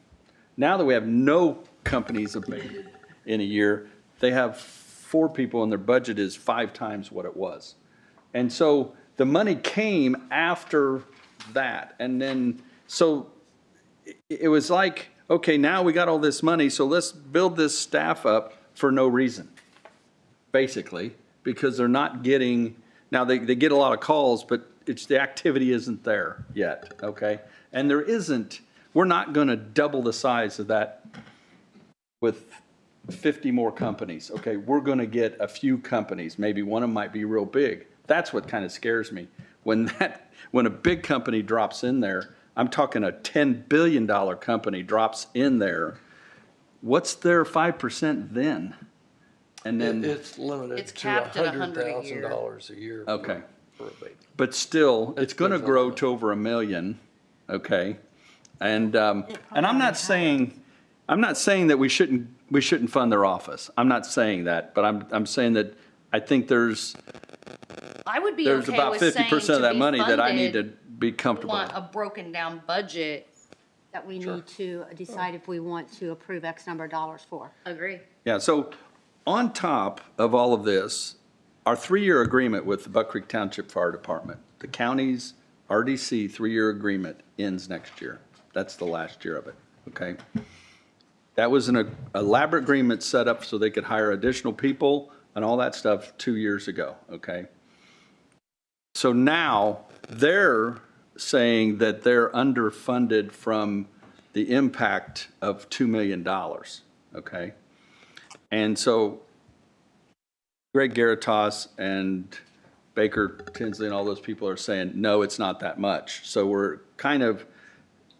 Now that we have no companies abated in a year, they have 4 people and their budget is 5 times what it was. And so the money came after that. And then, so it was like okay, now we got all this money, so let's build this staff up for no reason, basically, because they're not getting, now they get a lot of calls, but it's, the activity isn't there yet, okay? And there isn't, we're not going to double the size of that with 50 more companies, okay? We're going to get a few companies, maybe one of them might be real big. That's what kind of scares me. When a big company drops in there, I'm talking a $10 billion company drops in there, what's their 5% then? And then, It's limited It's to capped at 100 a year. $100,000 a year. okay. For abatement. But still, it's going to goes grow on. to over 1 million, okay? And I'm not saying that we shouldn't fund their office. I'm not saying that, but I'm saying that I think there's I would be okay about with saying 50% to of that be money that I need to funded, be we comfortable want with. a broken down budget. That we need to decide if we want to approve X number of dollars for. Agree. Yeah, so on top of all of this, our 3-year agreement with the Buck Creek Township Fire Department, the county's RDC 3-year agreement ends next year. That's the last year of it, okay? That was an elaborate agreement set up so they could hire additional people and all that stuff 2 years ago, okay? So now they're saying that they're underfunded from the impact of $2 million, okay? And so Greg Garitas and Baker Tinsley and all those people are saying, no, it's not that much. So we're kind of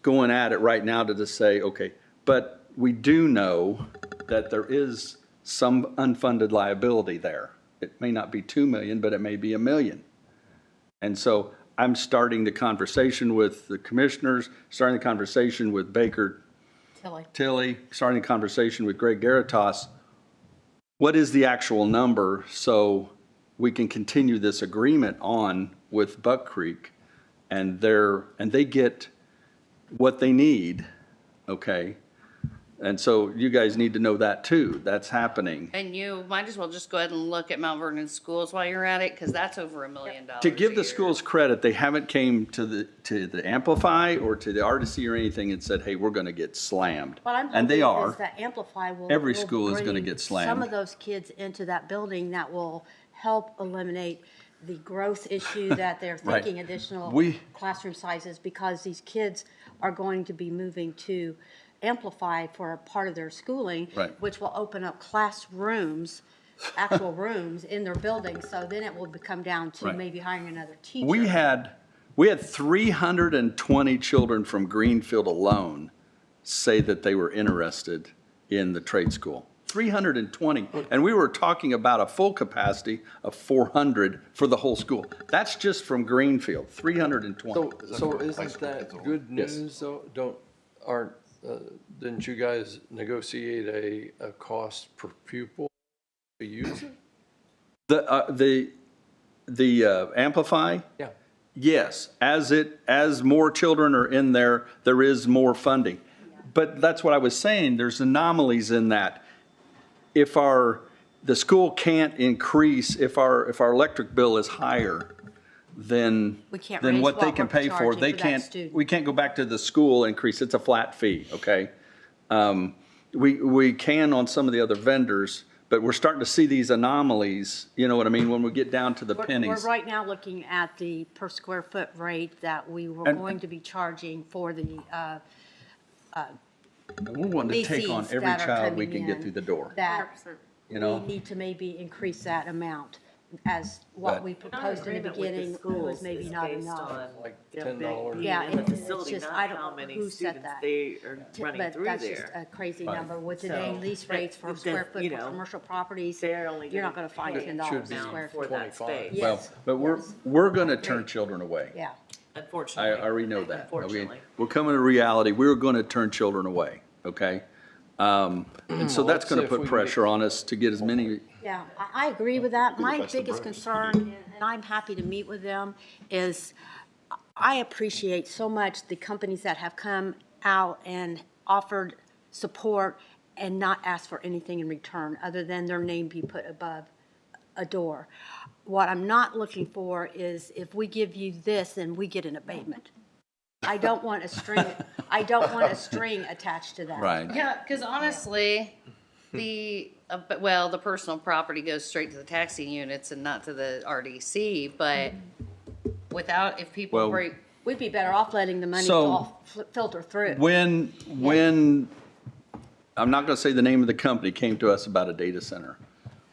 going at it right now to just say, okay, but we do know that there is some unfunded liability there. It may not be 2 million, but it may be 1 million. And so I'm starting the conversation with the commissioners, starting the conversation with Baker Tilly, starting the conversation with Greg Garitas. What is the actual number so we can continue this agreement on with Buck Creek and they get what they need, okay? And so you guys need to know that too. That's happening. And you might as well just go ahead and look at Mount Vernon schools while you're at it, because that's over $1 million. To give a the year. schools credit, they haven't came to the Amplify or to the RDC or anything and said, hey, we're going to get slammed. What I'm And they hoping are. is that Amplify will. Every will school is gonna bring get slammed. Some of those kids into that building that will help eliminate the growth issue that they're Right. thinking additional We- classroom sizes, because these kids are going to be moving to Amplify for a part of their schooling, Right. which will open up classrooms, actual rooms in their building. So then it will come down to Right. maybe hiring another teacher. We had 320 children from Greenfield alone say that they were interested in the trade school. 320. And we were talking about a full capacity of 400 for the whole school. That's just from Greenfield, 320. So isn't that good Yes. news though? Didn't you guys negotiate a cost per pupil to use it? The Amplify? Yeah. Yes, as more children are in there, there is more funding. But that's what I was saying, there's anomalies in that. If the school can't increase, if our electric bill is higher than We can't than raise what they what can we're pay for, charging they for that can't, student. we can't go back to the school increase, it's a flat fee, okay? We can on some of the other vendors, but we're starting to see these anomalies, you know what I mean, when we get down to the We're pennies. right now looking at the per square foot rate that we were And- going to be charging for the We're wanting to take on fees every that are child we coming can get in, through the door, that you know? we need to maybe increase that amount as what But- we proposed in the beginning was maybe not enough. Like Them $10. being Yeah, in the and it's facility, just, not I don't how know many who said students that. they are running But through that's just there. a crazy Right. number. With So, today's lease but rates for you've square got, foot you for know, commercial properties, They're only you're not gonna gonna find pay $10 Should a be square for foot. that space. Yeah. Well, Yes, but yes. we're gonna turn children away. Yeah. Unfortunately. I already know that. I mean, Unfortunately. we're coming to reality, we're gonna turn children away, okay? And so Well, that's let's gonna see if put we can pressure on us to get as many, Yeah, I agree with that. My best of biggest both. concern, and I'm happy to meet with them, is I appreciate so much the companies that have come out and offered support and not asked for anything in return, other than their name be put above a door. What I'm not looking for is if we give you this, then we get an abatement. I don't want a string, I don't want a string attached to that. Right. Yeah, because honestly, the personal property goes straight to the taxing units and not to the RDC, but if people Well, break, We'd be better off letting the money So- filter through. When, I'm not going to say the name of the company, came to us about a data center,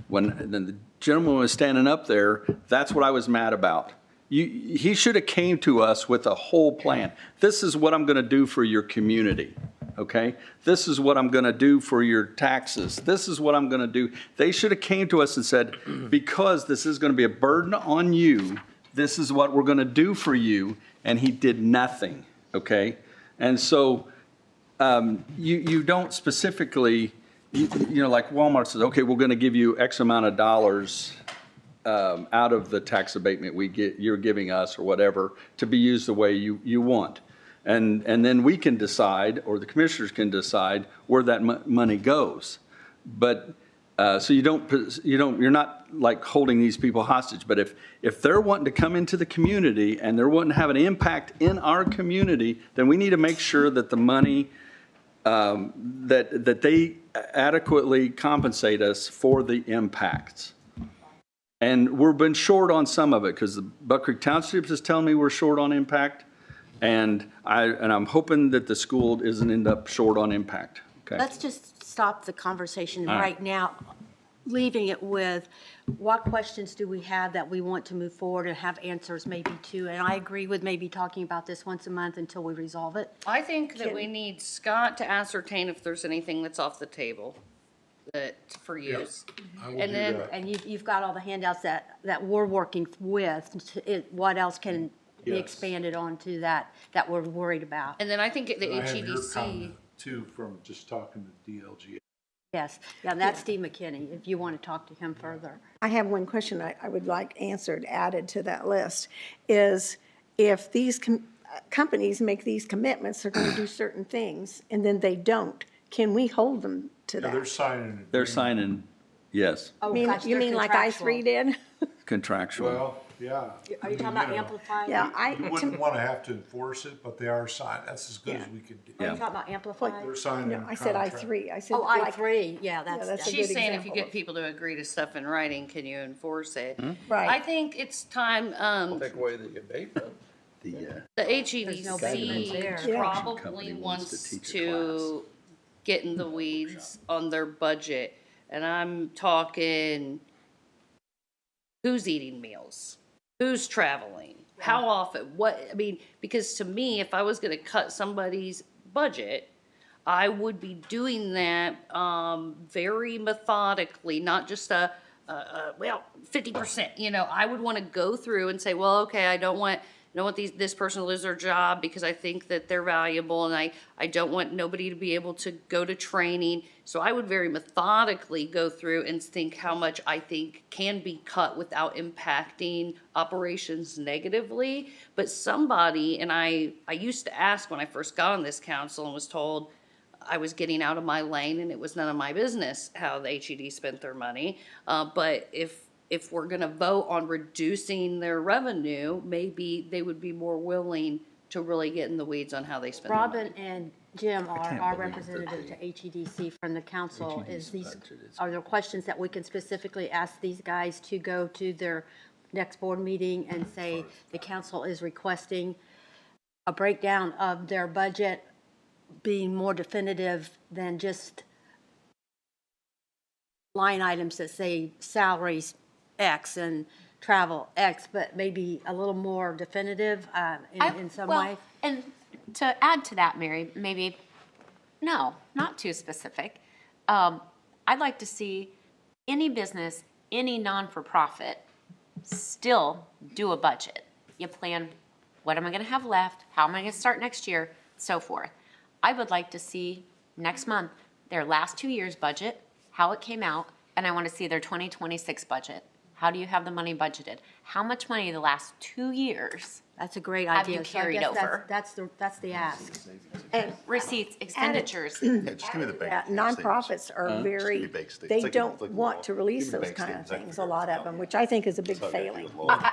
when the gentleman was standing up there, that's what I was mad about. He should have came to us with a whole plan. This is what I'm going to do for your community, okay? This is what I'm going to do for your taxes. This is what I'm going to do. They should have came to us and said, because this is going to be a burden on you, this is what we're going to do for you, and he did nothing, okay? And so you don't specifically, like Walmart says, okay, we're going to give you X amount of dollars out of the tax abatement you're giving us or whatever to be used the way you want. And then we can decide, or the commissioners can decide where that money goes. But so you're not like holding these people hostage. But if they're wanting to come into the community and they're wanting to have an impact in our community, then we need to make sure that the money that they adequately compensate us for the impacts. And we've been short on some of it because the Buck Creek Township is telling me we're short on impact. And I'm hoping that the school doesn't end up short on impact. Okay. Let's just stop the conversation All right. right now, leaving it with what questions do we have that we want to move forward and have answers maybe to? And I agree with maybe talking about this once a month until we resolve it. I think that we need Scott to ascertain if there's anything that's off the table for use. I will And do then- that. And you've got all the handouts that we're working with. What else can be Yes. expanded onto that we're worried about? And then I think the I have your HEDC, comment too from just talking to DLG. Yes, yeah, that's Steve McKinney, if you want to talk to him further. I have one question I would like answered, added to that list, is if these companies make these commitments, they're going to do certain things, and then they don't, can we hold them to Yeah, they're that? signing an They're agreement. signing, yes, Oh, You gosh, mean they're like contractual. I3 did? contractual. Well, yeah. Are you talking about Amplify? Yeah, We wouldn't want to have to enforce it, but they are signed. That's as good as we can do. Are you talking about Amplify? They're signing No, a I said contract. I3. I said Oh, like, I3, yeah, that's that's, a she's good saying if you example get of- people to agree to stuff in writing, can you enforce it? Right. I think it's time, Take away the abatement. the no abatement HEDC there. Yeah. probably Company wants wants to teach a to get in the weeds on their budget. And I'm talking, who's eating meals? Who's traveling? How often? Because to me, if I was gonna cut somebody's budget, I would be doing that very methodically, not just 50%. I would want to go through and say, well, okay, I don't want this person to lose their job because I think that they're valuable, and I don't want nobody to be able to go to training. So I would very methodically go through and think how much I think can be cut without impacting operations negatively. But somebody, and I used to ask when I first got on this council and was told I was getting out of my lane and it was none of my business how the HED spent their money. But if we're gonna vote on reducing their revenue, maybe they would be more willing to really get in the weeds on how they spend their money. Robin and Jim are can't our believe that representative to HEDC from the council. HED's budget is- Are there questions that we can specifically ask these guys to go to their next board meeting and say the council is requesting a breakdown of their budget being more definitive than just line items that say salaries X and travel X, but maybe a little more definitive in some way? And to add to that, Mary, maybe, no, not too specific. I'd like to see any business, any non-for-profit still do a budget. You plan, what am I going to have left? How am I going to start next year? So forth. I would like to see next month their last 2 years' budget, how it came out, and I want to see their 2026 budget. How do you have the money budgeted? How much money the last 2 years That's a great Have idea. you So I carried guess over? That's the ask. Receipts, expenditures. Yeah, just give me the bank. Yeah, nonprofits are very, they like don't like want to release give me the those bank kind of statements. I can things, a figure lot of them, which I think is a big failing.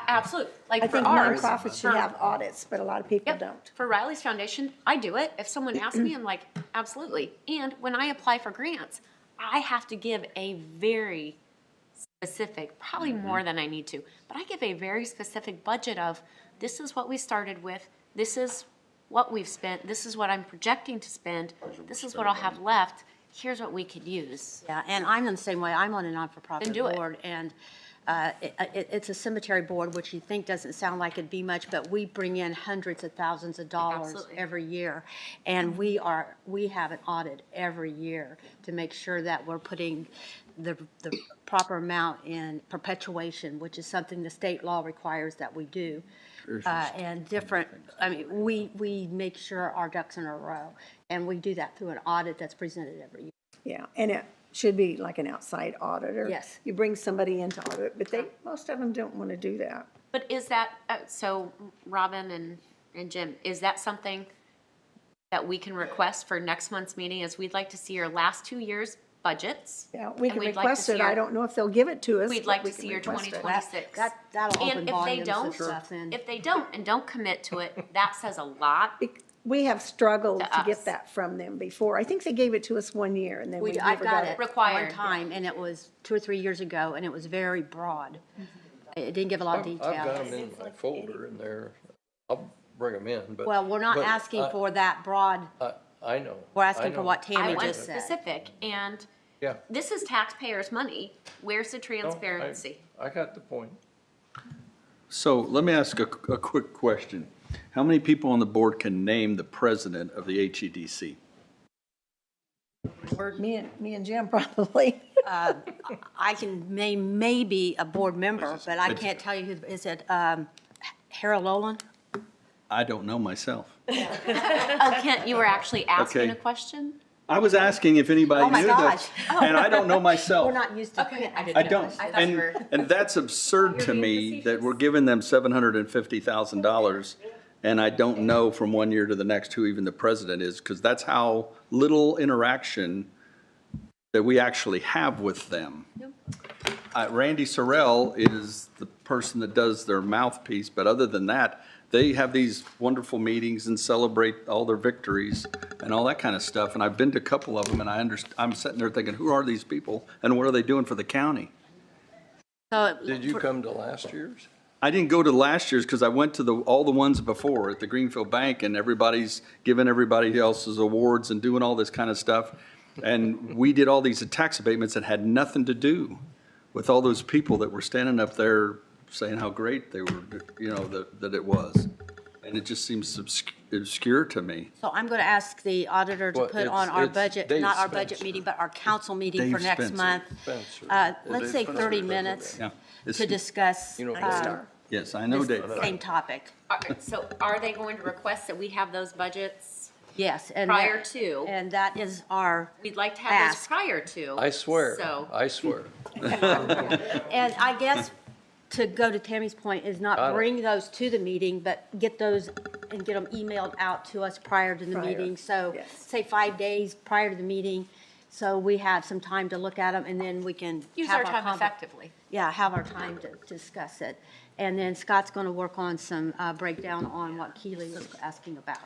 Absolutely. Like I for think ours. nonprofits should have audits, but a lot of people Yep. don't. For Riley's Foundation, I do it. If someone asks me, I'm like, absolutely. And when I apply for grants, I have to give a very specific, probably more than I need to, but I give a very specific budget of, this is what we started with, this is what we've spent, this is what I'm projecting to spend, this is what I'll have left, here's what we could use. Yeah, and I'm in the same way. I'm on a Then not-for-profit do it. board, and it's a cemetery board, which you think doesn't sound like it'd be much, but we bring in hundreds of thousands of dollars Absolutely. every year. And we have an audit every year to make sure that we're putting the proper amount in perpetuation, which is something the state law requires that we do. And different, I mean, we make sure our ducks in a row, and we do that through an audit that's presented every year. Yeah, and it should be like an outside auditor. Yes. You bring somebody in to audit, but most of them don't want to do that. But is that, so Robin and Jim, is that something that we can request for next month's meeting, is we'd like to see your last 2 years' budgets? Yeah, we and can we'd like to request see it. I your- don't know if they'll give it to us. We'd but like we to can see your request it. 2026. That'll And open if they volumes don't, of stuff in. if they don't and don't commit to it, that says a lot. We have struggled To to get us. that from them before. I think they gave it to us one year and then we I never got it Required. one time, and it was 2 or 3 years ago, and it was very broad. It didn't give a lot of I've got detail. them in my folder in there. I'll bring them in, but. Well, we're not but asking I- for that broad, I know. we're I asking for know. what I Tammy want just said. specific, and Yeah. this is taxpayers' money. Where's the No, transparency? I got the point. So let me ask a quick question. How many people on the board can name the president of the HEDC? Me and Jim probably. I can name maybe a board member, but I can't tell you who, is it Harold Olin? I don't know myself. Oh, Kent, you were actually asking Okay. a question? I was asking if anybody Oh my knew gosh. that, and I don't know myself. We're not used to. Okay, I don't, and that's absurd to me that we're giving them $750,000, and I don't know from one year to the next who even the president is, because that's how little interaction that we actually have with them. Randy Sorrell is the person that does their mouthpiece, but other than that, they have these wonderful meetings and celebrate all their victories and all that kind of stuff, and I've been to a couple of them, and I'm sitting there thinking, who are these people, and what are they doing for the county? Did you come to last year's? I didn't go to last year's because I went to all the ones before at the Greenfield Bank, and everybody's giving everybody else's awards and doing all this kind of stuff. And we did all these tax abatements that had nothing to do with all those people that were standing up there saying how great they were, that it was. And it just seems obscure to me. So I'm going to ask the auditor to Well, put on our it's budget, Dave not our budget Spencer. meeting, but our council meeting for Dave next Spencer. month. Spencer. Let's say 30 minutes Yeah. to discuss You know, Yes, I know this Dave. same topic. So are they going to request that we have those budgets Yes. And prior that- to? And that is our, We'd like to have those Ask. prior to. I swear, So, I swear. and I guess to go to Tammy's point is Got not it. bring those to the meeting, but get those and get them emailed out to us prior to the Prior, meeting. So yes. say 5 days prior to the meeting, so we have some time to look at them, and then we can use have our time conver- effectively. Yeah, have our time to discuss it. And then Scott's going to work on some breakdown on what Keely was asking about.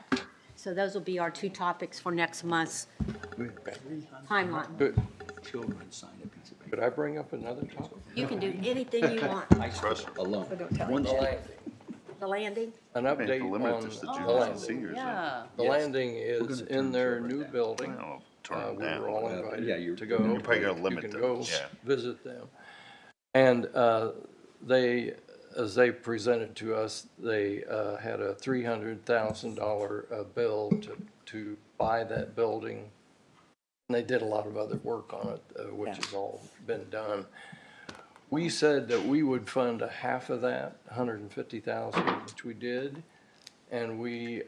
So those will be our 2 topics for next month's timeline. Could Children sign a piece of paper. could I bring up another topic? You can do anything you want. Alone. Don't tell him. The landing? An I mean, update the on limit is the the juniors and landing. seniors. Yeah. The landing is in their new building. I don't know, turn them We were all down. Yeah, invited to you're go. probably gonna limit You can them, go yeah. visit them. And they, as they presented to us, they had a $300,000 bill to buy that building. And they did a lot of other work on it, which has all been done. We said that we would fund a half of that, $150,000, which we did. And we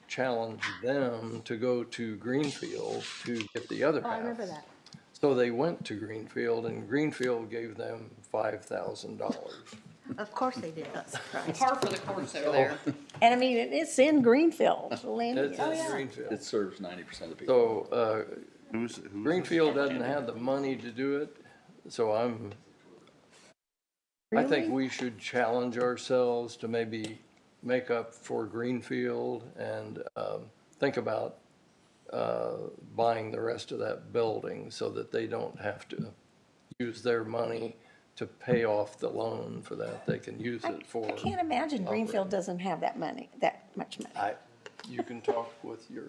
challenged them to go to Greenfield to get the other half. Oh, I remember that. So they went to Greenfield, and Greenfield gave them $5,000. Of course they did. Par for the course over there. And I mean, it's in Greenfield. Landing. It's in Greenfield. It serves 90% of the people. So Greenfield doesn't have the money to do it, so I think we should challenge ourselves to maybe make up for Greenfield and think about buying the rest of that building so that they don't have to use their money to pay off the loan for that. They can use it for. I can't imagine Greenfield doesn't have that much money. You can talk with your.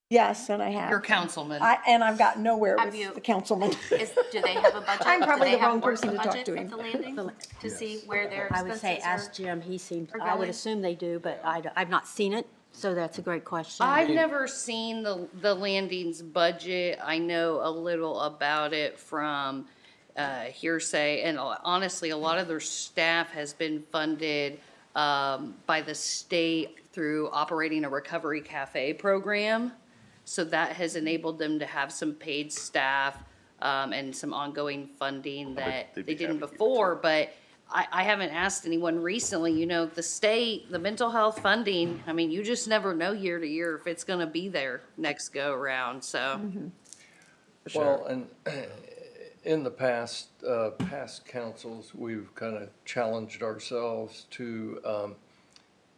Yes, and I have. Your councilman. And I've got nowhere Have with you- the councilman. Do they have a budget? I'm probably Do they the have wrong a working person to talk budget to at him. the landing to see where their I would say expenses ask are? Jim, he seems, are I would going? assume they do, but I've not seen it, so that's a great question. I've never seen the landing's budget. I know a little about it from hearsay, and honestly, a lot of their staff has been funded by the state through operating a recovery cafe program. So that has enabled them to have some paid staff and some ongoing funding that they didn't before. But I haven't asked anyone recently, you know, the state, the mental health funding, I mean, you just never know year to year if it's gonna be there next go around, so. Well, and in the past councils, we've kind of challenged ourselves to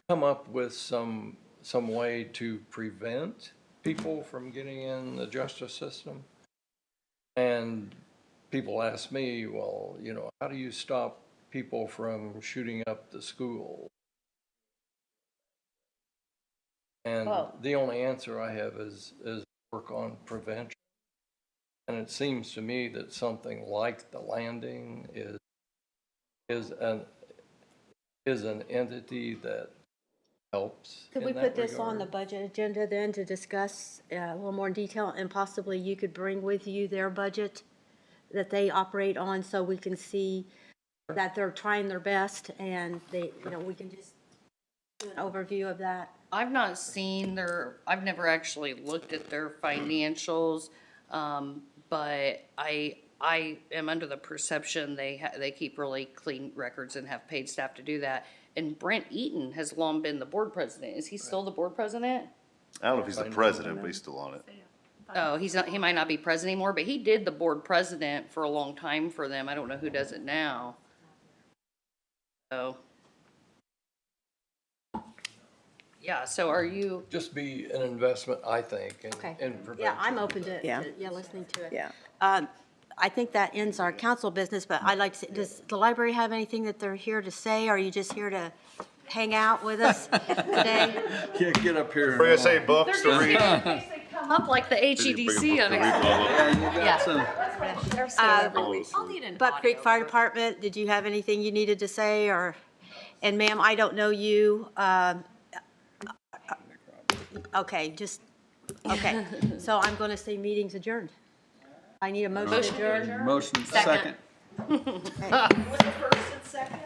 come up with some way to prevent people from getting in the justice system. And people ask me, well, you know, how do you stop people from shooting up the school? And the only answer I have is work on prevention. And it seems to me that something like the landing is an entity that helps. Could we put this on the budget agenda then to discuss a little more detail, and possibly you could bring with you their budget that they operate on, so we can see that they're trying their best, and they, you know, we can just do an overview of that. I've not seen I've never actually looked at their financials, but I am under the perception they keep really clean records and have paid staff to do that. And Brent Eaton has long been the board president. Is he still the board president? I don't know if he's the president, but he's still on it. Oh, he's not, he might not be president anymore, but he did the board president for a long time for them. I don't know who does it now. So. Yeah, so are you? Just be an investment, I think, in prevention. Yeah, I'm open to listening to it. Yeah. I think that ends our council business, but I'd like to, does the library have anything that they're here to say? Or are you just here to hang out with us today? Can't get up here. We're gonna say books to read. Come up like the HEDC on it. I'll need an Buck Creek audio Fire book. Department, did you have anything you needed to say, or, and ma'am, I don't know you, okay, okay, so I'm gonna say meeting's adjourned. I need a motion to adjourn. Motion second.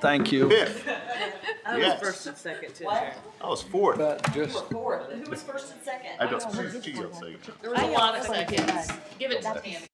Thank you. Fifth. I was Yes. first and second to I was fourth. But just Who was first and second? I don't. She got second. There was a lot of seconds. Give it to Tammy.